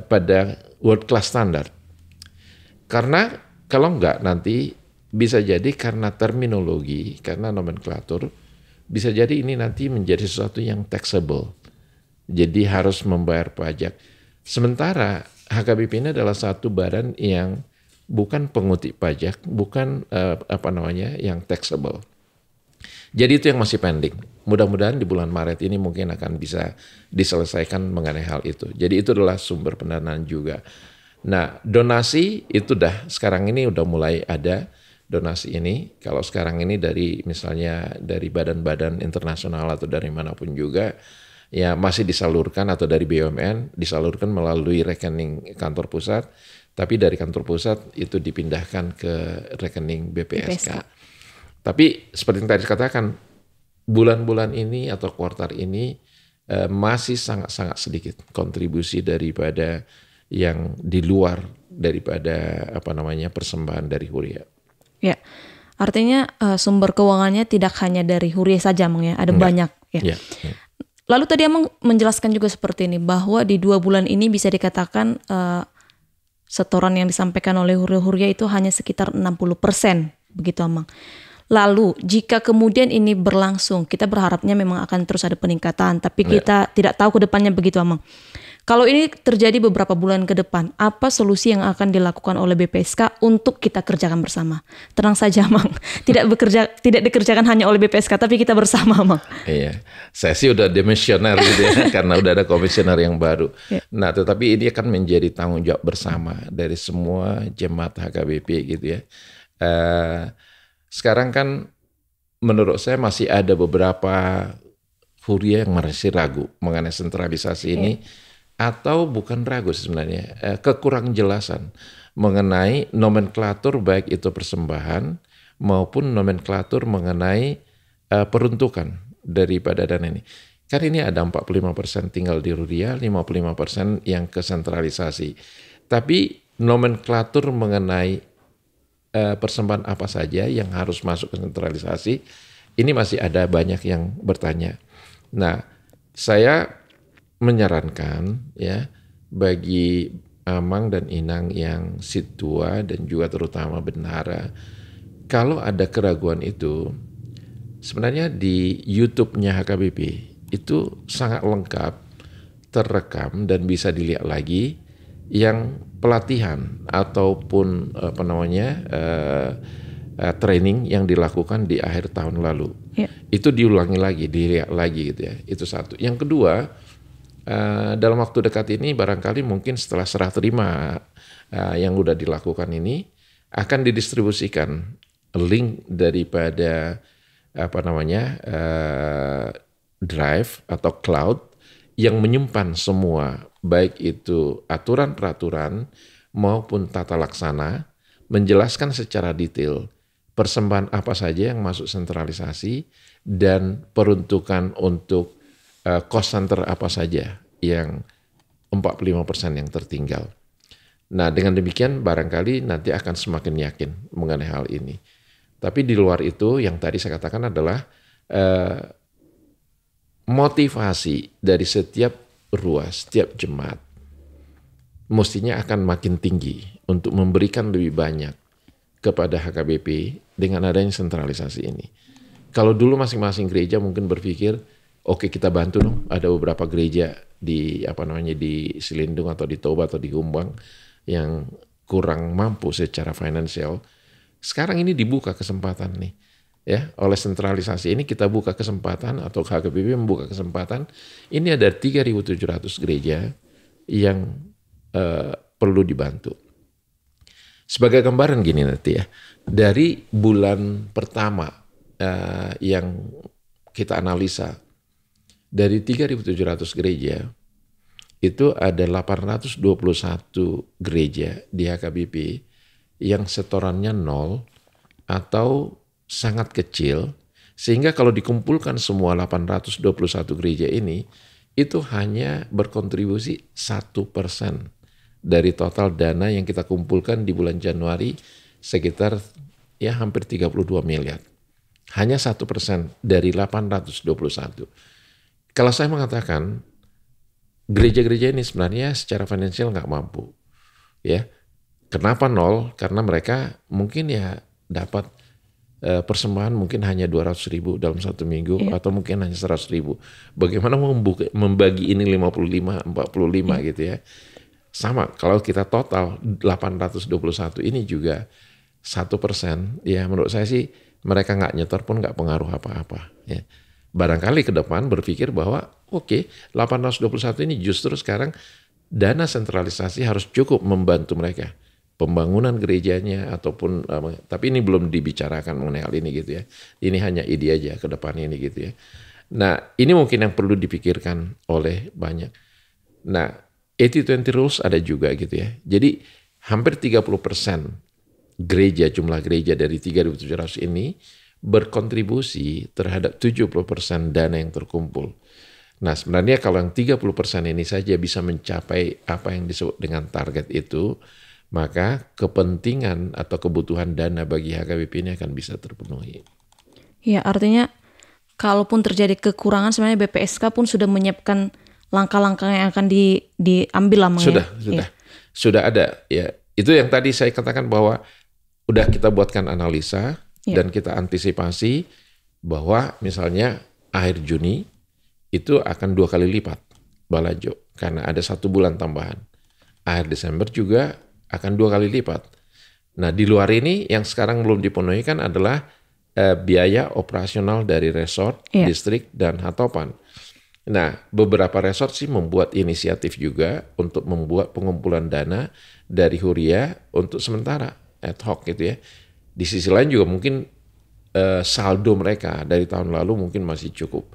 pada world class standard. Karena kalau enggak nanti bisa jadi karena terminologi, karena nomenklatur, bisa jadi ini nanti menjadi sesuatu yang taxable. Jadi harus membayar pajak. Sementara HKBP ini adalah satu badan yang bukan pengutip pajak, bukan yang taxable. Jadi itu yang masih pending. Mudah-mudahan di bulan Maret ini mungkin akan bisa diselesaikan mengenai hal itu. Jadi itu adalah sumber pendanaan juga. Nah, donasi itu sekarang ini udah mulai ada donasi ini. Kalau sekarang ini dari misalnya dari badan-badan internasional atau dari manapun juga, ya masih disalurkan atau dari BUMN disalurkan melalui rekening kantor pusat. Tapi dari kantor pusat itu dipindahkan ke rekening BPSK. Tapi seperti yang tadi katakan, bulan-bulan ini atau kuartal ini masih sangat-sangat sedikit kontribusi daripada yang di luar daripada persembahan dari Huria. Ya, artinya sumber keuangannya tidak hanya dari Huria saja, Mang, ya, ada banyak. Ya. Lalu tadi Amang menjelaskan juga seperti ini, bahwa di 2 bulan ini bisa dikatakan setoran yang disampaikan oleh Huria itu hanya sekitar 60%, begitu Amang. Lalu jika kemudian ini berlangsung, kita berharapnya memang akan terus ada peningkatan, tapi kita tidak tahu ke depannya, begitu Amang. Kalau ini terjadi beberapa bulan ke depan, apa solusi yang akan dilakukan oleh BPSK untuk kita kerjakan bersama? Tenang saja, Mang. Tidak dikerjakan hanya oleh BPSK, tapi kita bersama, Mang. Iya, saya sih udah demisioner gitu ya, karena udah ada komisioner yang baru. Nah, tetapi ini akan menjadi tanggung jawab bersama dari semua jemaat HKBP gitu ya. Sekarang kan menurut saya masih ada beberapa Huria yang masih ragu mengenai sentralisasi ini. Atau bukan ragu sebenarnya, kekurang jelasan mengenai nomenklatur baik itu persembahan maupun nomenklatur mengenai peruntukan daripada dana ini. Karena ini ada 45% tinggal di Huria, 55% yang kesentralisasi. Tapi nomenklatur mengenai persembahan apa saja yang harus masuk ke sentralisasi, ini masih ada banyak yang bertanya. Nah, saya menyarankan ya bagi Amang dan Inang yang situa dan juga terutama bendahara, kalau ada keraguan itu sebenarnya di YouTube-nya HKBP itu sangat lengkap, terekam dan bisa dilihat lagi yang pelatihan ataupun training yang dilakukan di akhir tahun lalu. Itu diulangi lagi, dilihat lagi gitu ya. Itu satu. Yang kedua, dalam waktu dekat ini barangkali mungkin setelah serah terima yang udah dilakukan ini akan didistribusikan link daripada drive atau cloud yang menyimpan semua baik itu aturan peraturan maupun tata laksana, menjelaskan secara detail persembahan apa saja yang masuk sentralisasi dan peruntukan untuk cost center apa saja yang 45% yang tertinggal. Nah, dengan demikian barangkali nanti akan semakin yakin mengenai hal ini. Tapi di luar itu yang tadi saya katakan adalah motivasi dari setiap ruas, setiap jemaat mestinya akan makin tinggi untuk memberikan lebih banyak kepada HKBP dengan adanya sentralisasi ini. Kalau dulu masing-masing gereja mungkin berpikir, oke, kita bantu dong. Ada beberapa gereja di di Silindung atau di Toba atau di Humbang yang kurang mampu secara finansial. Sekarang ini dibuka kesempatan nih, ya, oleh sentralisasi ini kita buka kesempatan atau HKBP membuka kesempatan. Ini ada 3.700 gereja yang perlu dibantu. Sebagai gambaran gini nanti ya, dari bulan pertama yang kita analisa, dari 3.700 gereja, itu ada 821 gereja di HKBP yang setorannya 0 atau sangat kecil, sehingga kalau dikumpulkan semua 821 gereja ini, itu hanya berkontribusi 1% dari total dana yang kita kumpulkan di bulan Januari, sekitar ya hampir 32 miliar. Hanya 1% dari 821. Kalau saya mengatakan gereja-gereja ini sebenarnya secara finansial nggak mampu, ya. Kenapa 0? Karena mereka mungkin ya dapat persembahan mungkin hanya 200.000 dalam satu minggu, atau mungkin hanya 100.000. Bagaimana membagi ini 55, 45 gitu ya. Sama, kalau kita total 821 ini juga 1%, ya menurut saya sih mereka nggak nyetor pun nggak pengaruh apa-apa. Ya. Barangkali ke depan berpikir bahwa oke, 821 ini justru sekarang dana sentralisasi harus cukup membantu mereka. Pembangunan gerejanya ataupun, tapi ini belum dibicarakan mengenai hal ini gitu ya. Ini hanya ide aja ke depan ini gitu ya. Nah ini mungkin yang perlu dipikirkan oleh banyak. Nah 80-20 rules ada juga gitu ya. Jadi hampir 30% gereja, jumlah gereja dari 3.700 ini berkontribusi terhadap 70% dana yang terkumpul. Nah sebenarnya kalau yang 30% ini saja bisa mencapai apa yang disebut dengan target itu, maka kepentingan atau kebutuhan dana bagi HKBP ini akan bisa terpenuhi. Ya, artinya kalaupun terjadi kekurangan sebenarnya BPSK pun sudah menyiapkan langkah-langkah yang akan diambil lah. Sudah ada ya. Itu yang tadi saya katakan bahwa udah kita buatkan analisa dan kita antisipasi bahwa misalnya akhir Juni itu akan 2 kali lipat balajo karena ada 1 bulan tambahan. Akhir Desember juga akan 2 kali lipat. Nah di luar ini yang sekarang belum dipenuhi kan adalah biaya operasional dari resort, distrik, dan hatopan. Nah beberapa resort sih membuat inisiatif juga untuk membuat pengumpulan dana dari Huria untuk sementara ad hoc gitu ya. Di sisi lain juga mungkin saldo mereka dari tahun lalu mungkin masih cukup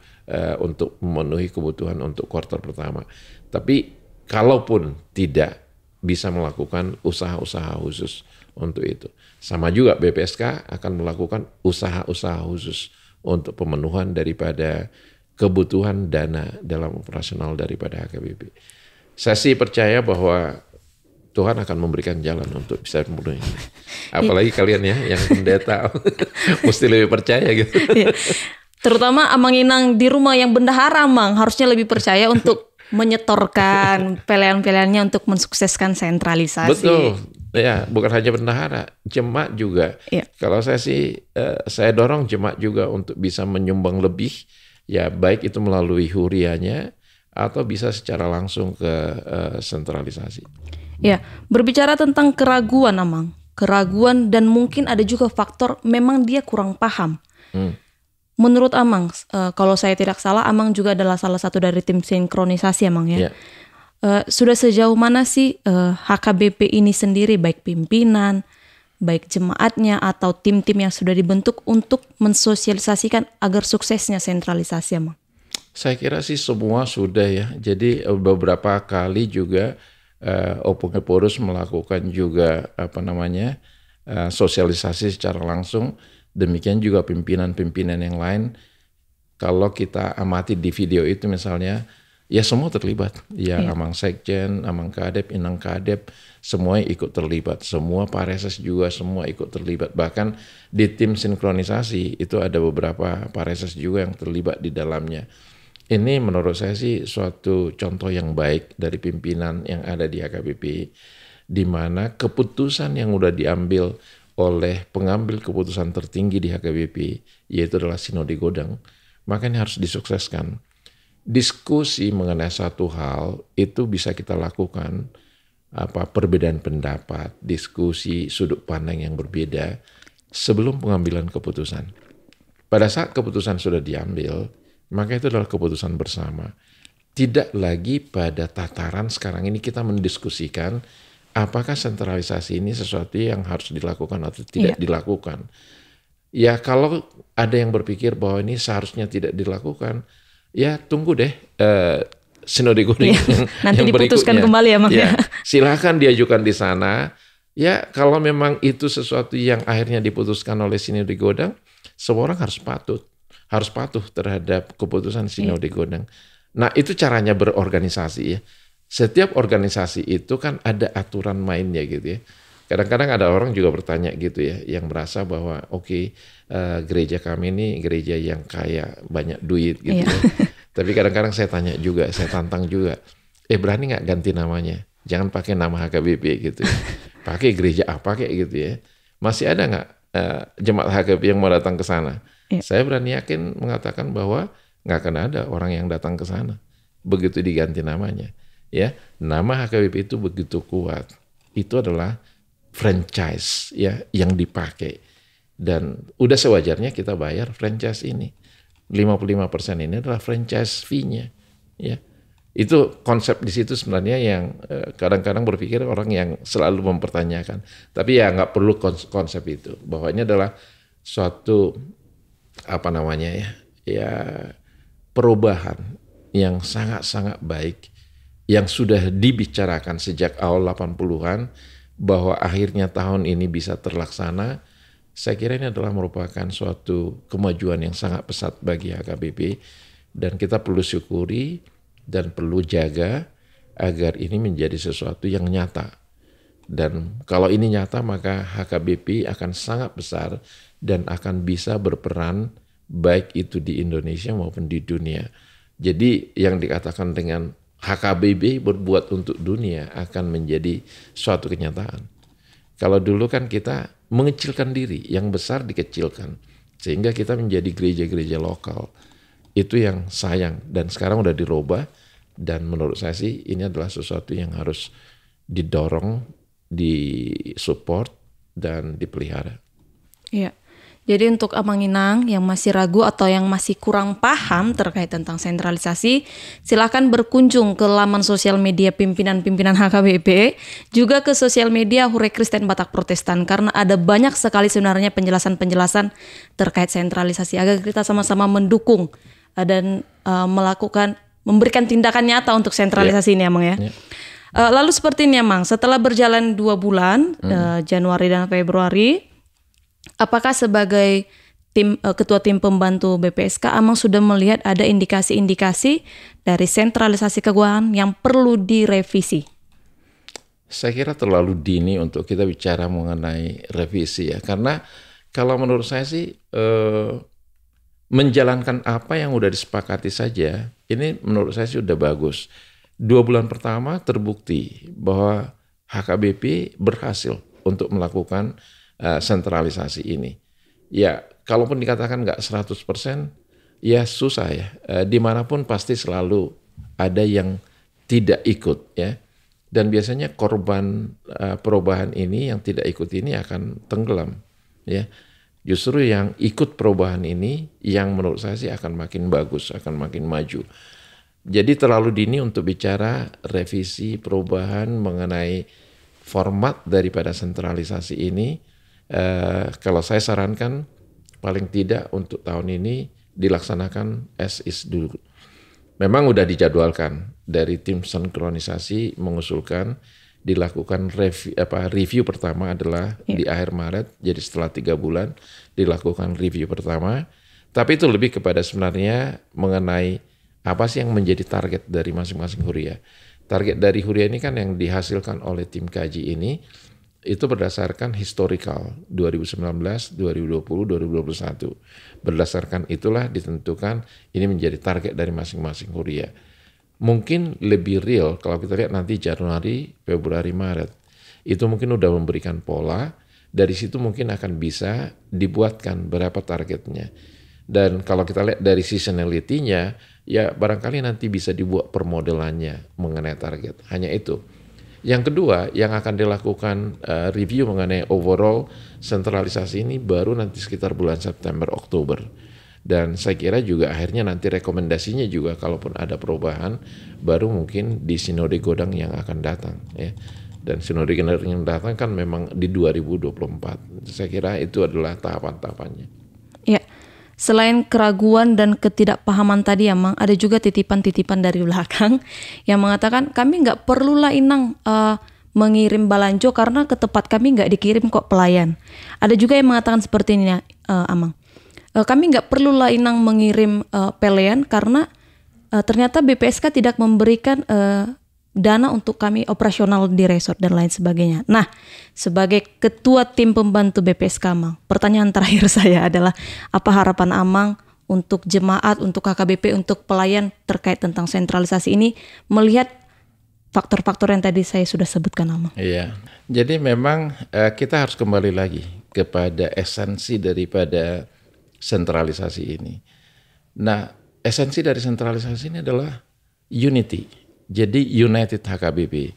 untuk memenuhi kebutuhan untuk kuartal pertama. Tapi kalaupun tidak, bisa melakukan usaha-usaha khusus untuk itu. Sama juga BPSK akan melakukan usaha-usaha khusus untuk pemenuhan daripada kebutuhan dana dalam operasional daripada HKBP. Saya sih percaya bahwa Tuhan akan memberikan jalan untuk bisa memenuhi. Apalagi kalian ya yang pendeta mesti lebih percaya gitu. Terutama Amang Inang di rumah yang bendahara, Amang harusnya lebih percaya untuk menyetorkan pilihan-pilihannya untuk mensukseskan sentralisasi. Betul, ya bukan hanya bendahara, jemaat juga. Kalau saya sih, saya dorong jemaat juga untuk bisa menyumbang lebih, ya baik itu melalui hurianya atau bisa secara langsung ke sentralisasi. Ya, berbicara tentang keraguan, Amang, keraguan dan mungkin ada juga faktor memang dia kurang paham. Menurut Amang, kalau saya tidak salah, Amang juga adalah salah satu dari tim sinkronisasi, Amang ya. Sudah sejauh mana sih HKBP ini sendiri, baik pimpinan, baik jemaatnya atau tim-tim yang sudah dibentuk untuk mensosialisasikan agar suksesnya sentralisasi, Amang? Saya kira sih semua sudah ya. Jadi beberapa kali juga Opungeporus melakukan juga sosialisasi secara langsung. Demikian juga pimpinan-pimpinan yang lain. Kalau kita amati di video itu misalnya, ya semua terlibat. Ya Amang Sekjen, Amang Kadep, Inang Kadep, semua ikut terlibat. Semua pareses juga semua ikut terlibat. Bahkan di tim sinkronisasi itu ada beberapa pareses juga yang terlibat di dalamnya. Ini menurut saya sih suatu contoh yang baik dari pimpinan yang ada di HKBP, di mana keputusan yang udah diambil oleh pengambil keputusan tertinggi di HKBP, yaitu adalah Sinode Godang, makanya harus disukseskan. Diskusi mengenai satu hal itu bisa kita lakukan, perbedaan pendapat, diskusi sudut pandang yang berbeda sebelum pengambilan keputusan. Pada saat keputusan sudah diambil, maka itu adalah keputusan bersama. Tidak lagi pada tataran sekarang ini kita mendiskusikan apakah sentralisasi ini sesuatu yang harus dilakukan atau tidak dilakukan. Ya kalau ada yang berpikir bahwa ini seharusnya tidak dilakukan, ya tunggu deh Sinode Godang nanti yang diputuskan berikutnya. kembali ya Mang ya. Silahkan diajukan di sana. Ya kalau memang itu sesuatu yang akhirnya diputuskan oleh Sinode Godang, semua orang harus patuh terhadap keputusan Sinode Godang. Nah itu caranya berorganisasi ya. Setiap organisasi itu kan ada aturan mainnya gitu ya. Kadang-kadang ada orang juga bertanya gitu ya, yang merasa bahwa gereja kami ini gereja yang kaya, banyak duit gitu ya. Tapi kadang-kadang saya tanya juga, saya tantang juga, berani nggak ganti namanya? Jangan pakai nama HKBP gitu ya. Pakai gereja apa kayak gitu ya. Masih ada nggak jemaat HKBP yang mau datang ke sana? Saya berani yakin mengatakan bahwa nggak akan ada orang yang datang ke sana begitu diganti namanya. Ya, nama HKBP itu begitu kuat. Itu adalah franchise ya yang dipakai, dan udah sewajarnya kita bayar franchise ini. 55% ini adalah franchise fee-nya ya. Itu konsep di situ sebenarnya yang kadang-kadang berpikir orang yang selalu mempertanyakan, tapi ya nggak perlu konsep itu, bahwa ini adalah suatu perubahan yang sangat-sangat baik yang sudah dibicarakan sejak awal 80-an, bahwa akhirnya tahun ini bisa terlaksana. Saya kira ini adalah merupakan suatu kemajuan yang sangat pesat bagi HKBP, dan kita perlu syukuri dan perlu jaga agar ini menjadi sesuatu yang nyata. Dan kalau ini nyata, maka HKBP akan sangat besar dan akan bisa berperan baik itu di Indonesia maupun di dunia. Jadi yang dikatakan dengan HKBP berbuat untuk dunia akan menjadi suatu kenyataan. Kalau dulu kan kita mengecilkan diri, yang besar dikecilkan, sehingga kita menjadi gereja-gereja lokal. Itu yang sayang, dan sekarang udah dirubah, dan menurut saya sih ini adalah sesuatu yang harus didorong, disupport, dan dipelihara. Iya. Jadi untuk Amang Inang yang masih ragu atau yang masih kurang paham terkait tentang sentralisasi, silakan berkunjung ke laman sosial media pimpinan-pimpinan HKBP, juga ke sosial media Hore Kristen Batak Protestan, karena ada banyak sekali sebenarnya penjelasan-penjelasan terkait sentralisasi agar kita sama-sama mendukung dan memberikan tindakan nyata untuk sentralisasi ini, Amang ya. Lalu seperti ini, Amang, setelah berjalan 2 bulan, Januari dan Februari, apakah sebagai ketua tim pembantu BPSK, Amang sudah melihat ada indikasi-indikasi dari sentralisasi keuangan yang perlu direvisi? Saya kira terlalu dini untuk kita bicara mengenai revisi ya, karena kalau menurut saya sih menjalankan apa yang udah disepakati saja, ini menurut saya sih udah bagus. 2 bulan pertama terbukti bahwa HKBP berhasil untuk melakukan sentralisasi ini. Ya, kalaupun dikatakan nggak 100%, ya susah ya. Dimanapun pasti selalu ada yang tidak ikut ya. Dan biasanya korban perubahan ini yang tidak ikut ini akan tenggelam ya. Justru yang ikut perubahan ini yang menurut saya sih akan makin bagus, akan makin maju. Jadi terlalu dini untuk bicara revisi perubahan mengenai format daripada sentralisasi ini. Kalau saya sarankan paling tidak untuk tahun ini dilaksanakan as is dulu. Memang udah dijadwalkan dari tim sinkronisasi mengusulkan dilakukan review pertama adalah di akhir Maret. Jadi setelah 3 bulan dilakukan review pertama. Tapi itu lebih kepada sebenarnya mengenai apa sih yang menjadi target dari masing-masing huria. Target dari huria ini kan yang dihasilkan oleh tim kaji ini itu berdasarkan historical 2019, 2020, 2021. Berdasarkan itulah ditentukan ini menjadi target dari masing-masing huria. Mungkin lebih real kalau kita lihat nanti Januari, Februari, Maret. Itu mungkin udah memberikan pola, dari situ mungkin akan bisa dibuatkan berapa targetnya. Dan kalau kita lihat dari seasonality-nya, ya barangkali nanti bisa dibuat permodelannya mengenai target. Hanya itu. Yang kedua, yang akan dilakukan review mengenai overall sentralisasi ini baru nanti sekitar bulan September, Oktober. Dan saya kira juga akhirnya nanti rekomendasinya juga kalaupun ada perubahan, baru mungkin di Sinode Godang yang akan datang. Ya. Dan Sinode Godang yang datang kan memang di 2024. Saya kira itu adalah tahapan-tahapannya. Ya, selain keraguan dan ketidakpahaman tadi ya Mang, ada juga titipan-titipan dari belakang yang mengatakan kami nggak perlulah Inang mengirim balanjo karena ke tempat kami nggak dikirim kok pelayan. Ada juga yang mengatakan seperti ini ya, Amang. Kami nggak perlulah Inang mengirim pelean karena ternyata BPSK tidak memberikan dana untuk kami operasional di resort dan lain sebagainya. Nah, sebagai ketua tim pembantu BPSK Amang, pertanyaan terakhir saya adalah apa harapan Amang untuk jemaat, untuk KKBP, untuk pelayan terkait tentang sentralisasi ini melihat faktor-faktor yang tadi saya sudah sebutkan Amang. Iya, jadi memang kita harus kembali lagi kepada esensi daripada sentralisasi ini. Nah, esensi dari sentralisasi ini adalah unity. Jadi United HKBP.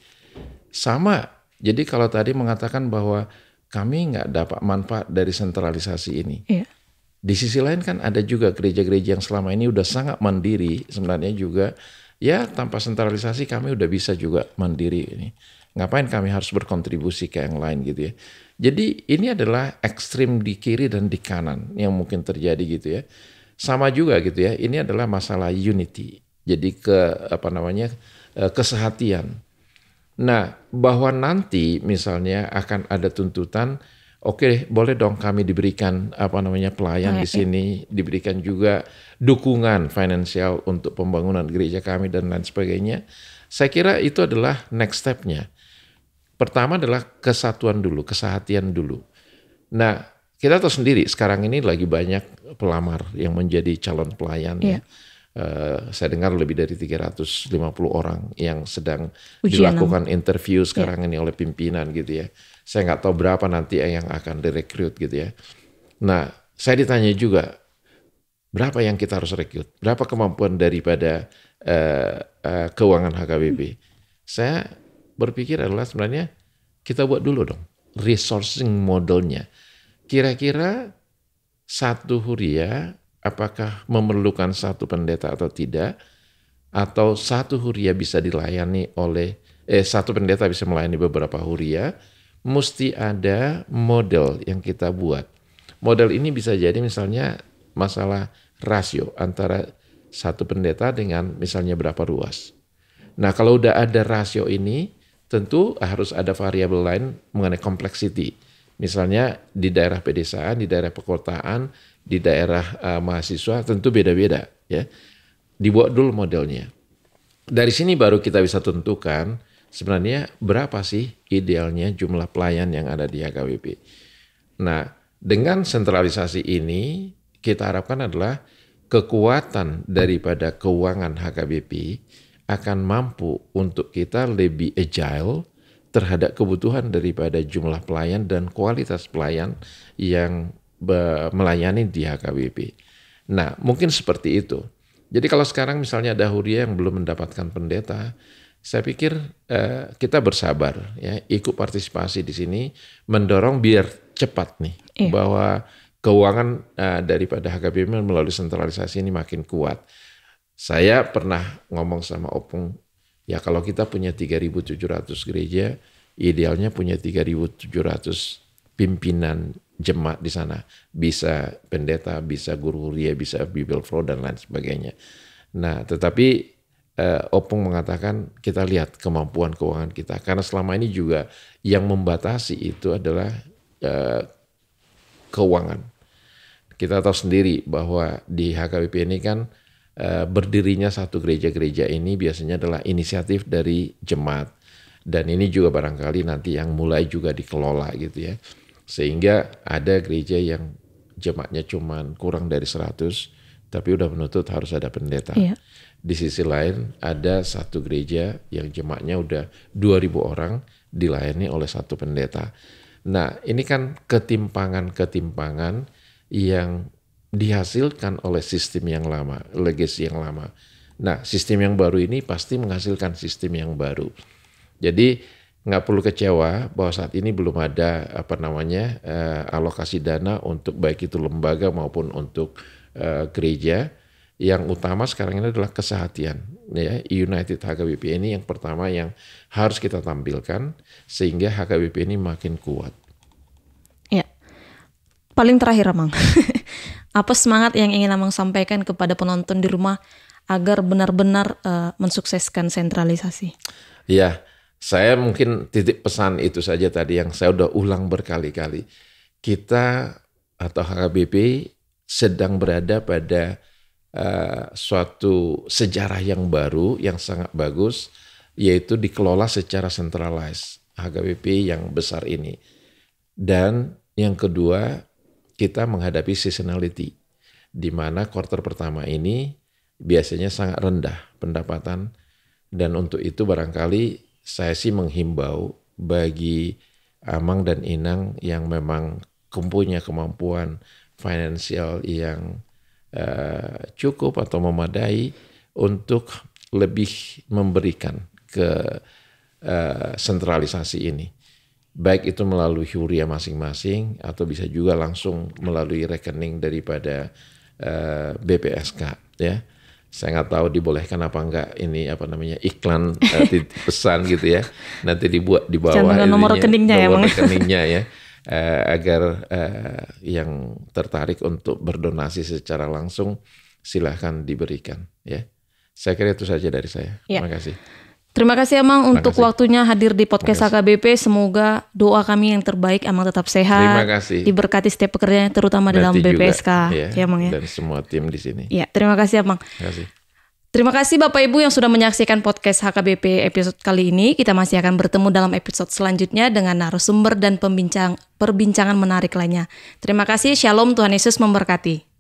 Sama, jadi kalau tadi mengatakan bahwa kami nggak dapat manfaat dari sentralisasi ini. Iya. Di sisi lain kan ada juga gereja-gereja yang selama ini udah sangat mandiri sebenarnya juga. Ya tanpa sentralisasi kami udah bisa juga mandiri ini. Ngapain kami harus berkontribusi ke yang lain gitu ya. Jadi ini adalah ekstrim di kiri dan di kanan yang mungkin terjadi gitu ya. Sama juga gitu ya. Ini adalah masalah unity. Jadi kesehatian. Nah, bahwa nanti misalnya akan ada tuntutan, oke, boleh dong kami diberikan pelayan di sini, diberikan juga dukungan finansial untuk pembangunan gereja kami dan lain sebagainya. Saya kira itu adalah next step-nya. Pertama adalah kesatuan dulu, kesehatian dulu. Nah, kita tahu sendiri sekarang ini lagi banyak pelamar yang menjadi calon pelayan. Iya. Saya dengar lebih dari 350 orang yang sedang Ujian dilakukan interview sekarang ini oleh pimpinan gitu ya. Saya nggak tahu berapa nanti yang akan direkrut gitu ya. Nah, saya ditanya juga berapa yang kita harus rekrut, berapa kemampuan daripada keuangan HKBP. Saya berpikir adalah sebenarnya kita buat dulu dong resourcing modelnya. Kira-kira satu huria apakah memerlukan satu pendeta atau tidak, atau satu huria bisa dilayani oleh satu pendeta bisa melayani beberapa huria, mesti ada model yang kita buat. Model ini bisa jadi misalnya masalah rasio antara satu pendeta dengan misalnya berapa ruas. Nah, kalau udah ada rasio ini, tentu harus ada variabel lain mengenai complexity. Misalnya di daerah pedesaan, di daerah perkotaan, di daerah mahasiswa tentu beda-beda ya. Dibuat dulu modelnya. Dari sini baru kita bisa tentukan sebenarnya berapa sih idealnya jumlah pelayan yang ada di HKBP. Nah, dengan sentralisasi ini kita harapkan adalah kekuatan daripada keuangan HKBP akan mampu untuk kita lebih agile terhadap kebutuhan daripada jumlah pelayan dan kualitas pelayan yang melayani di HKBP. Nah, mungkin seperti itu. Jadi kalau sekarang misalnya ada huria yang belum mendapatkan pendeta, saya pikir kita bersabar ya, ikut partisipasi di sini, mendorong biar cepat nih bahwa keuangan daripada HKBP melalui sentralisasi ini makin kuat. Saya pernah ngomong sama Opung, ya kalau kita punya 3.700 gereja, idealnya punya 3.700 pimpinan jemaat di sana. Bisa pendeta, bisa guru huria, bisa Bible Flow dan lain sebagainya. Nah, tetapi Opung mengatakan kita lihat kemampuan keuangan kita. Karena selama ini juga yang membatasi itu adalah keuangan. Kita tahu sendiri bahwa di HKBP ini kan berdirinya satu gereja-gereja ini biasanya adalah inisiatif dari jemaat. Dan ini juga barangkali nanti yang mulai juga dikelola gitu ya. Sehingga ada gereja yang jemaatnya cuma kurang dari 100, tapi udah menuntut harus ada pendeta. Iya. Di sisi lain ada satu gereja yang jemaatnya udah 2.000 orang dilayani oleh satu pendeta. Nah, ini kan ketimpangan-ketimpangan yang dihasilkan oleh sistem yang lama, legacy yang lama. Nah, sistem yang baru ini pasti menghasilkan sistem yang baru. Jadi nggak perlu kecewa bahwa saat ini belum ada alokasi dana untuk baik itu lembaga maupun untuk gereja. Yang utama sekarang ini adalah kesehatan ya. United HKBP ini yang pertama yang harus kita tampilkan sehingga HKBP ini makin kuat. Ya. Paling terakhir, Amang. Apa semangat yang ingin Amang sampaikan kepada penonton di rumah agar benar-benar mensukseskan sentralisasi? Ya, saya mungkin titik pesan itu saja tadi yang saya udah ulang berkali-kali. Kita atau HKBP sedang berada pada suatu sejarah yang baru, yang sangat bagus, yaitu dikelola secara centralized, HKBP yang besar ini. Dan yang kedua, kita menghadapi seasonality, di mana kuartal pertama ini biasanya sangat rendah pendapatan, dan untuk itu barangkali saya sih menghimbau bagi Amang dan Inang yang memang mempunyai kemampuan finansial yang cukup atau memadai untuk lebih memberikan ke sentralisasi ini. Baik itu melalui huria masing-masing atau bisa juga langsung melalui rekening daripada BPSK, ya. Saya nggak tahu dibolehkan apa enggak ini iklan pesan gitu ya. Nanti dibuat di bawah nomor rekeningnya ya, Bang. rekeningnya ya. Agar yang tertarik untuk berdonasi secara langsung silahkan diberikan, ya. Saya kira itu saja dari saya. Ya. Terima kasih. Terima kasih Amang untuk waktunya hadir di podcast HKBP. Semoga doa kami yang terbaik, Amang tetap sehat. Terima kasih. Diberkati setiap pekerjaannya, terutama dalam BPSK. Ya, Amang ya. Dan semua tim di sini. Ya, terima kasih Amang. Terima kasih. Terima kasih Bapak Ibu yang sudah menyaksikan podcast HKBP episode kali ini. Kita masih akan bertemu dalam episode selanjutnya dengan narasumber dan perbincangan menarik lainnya. Terima kasih. Shalom, Tuhan Yesus memberkati.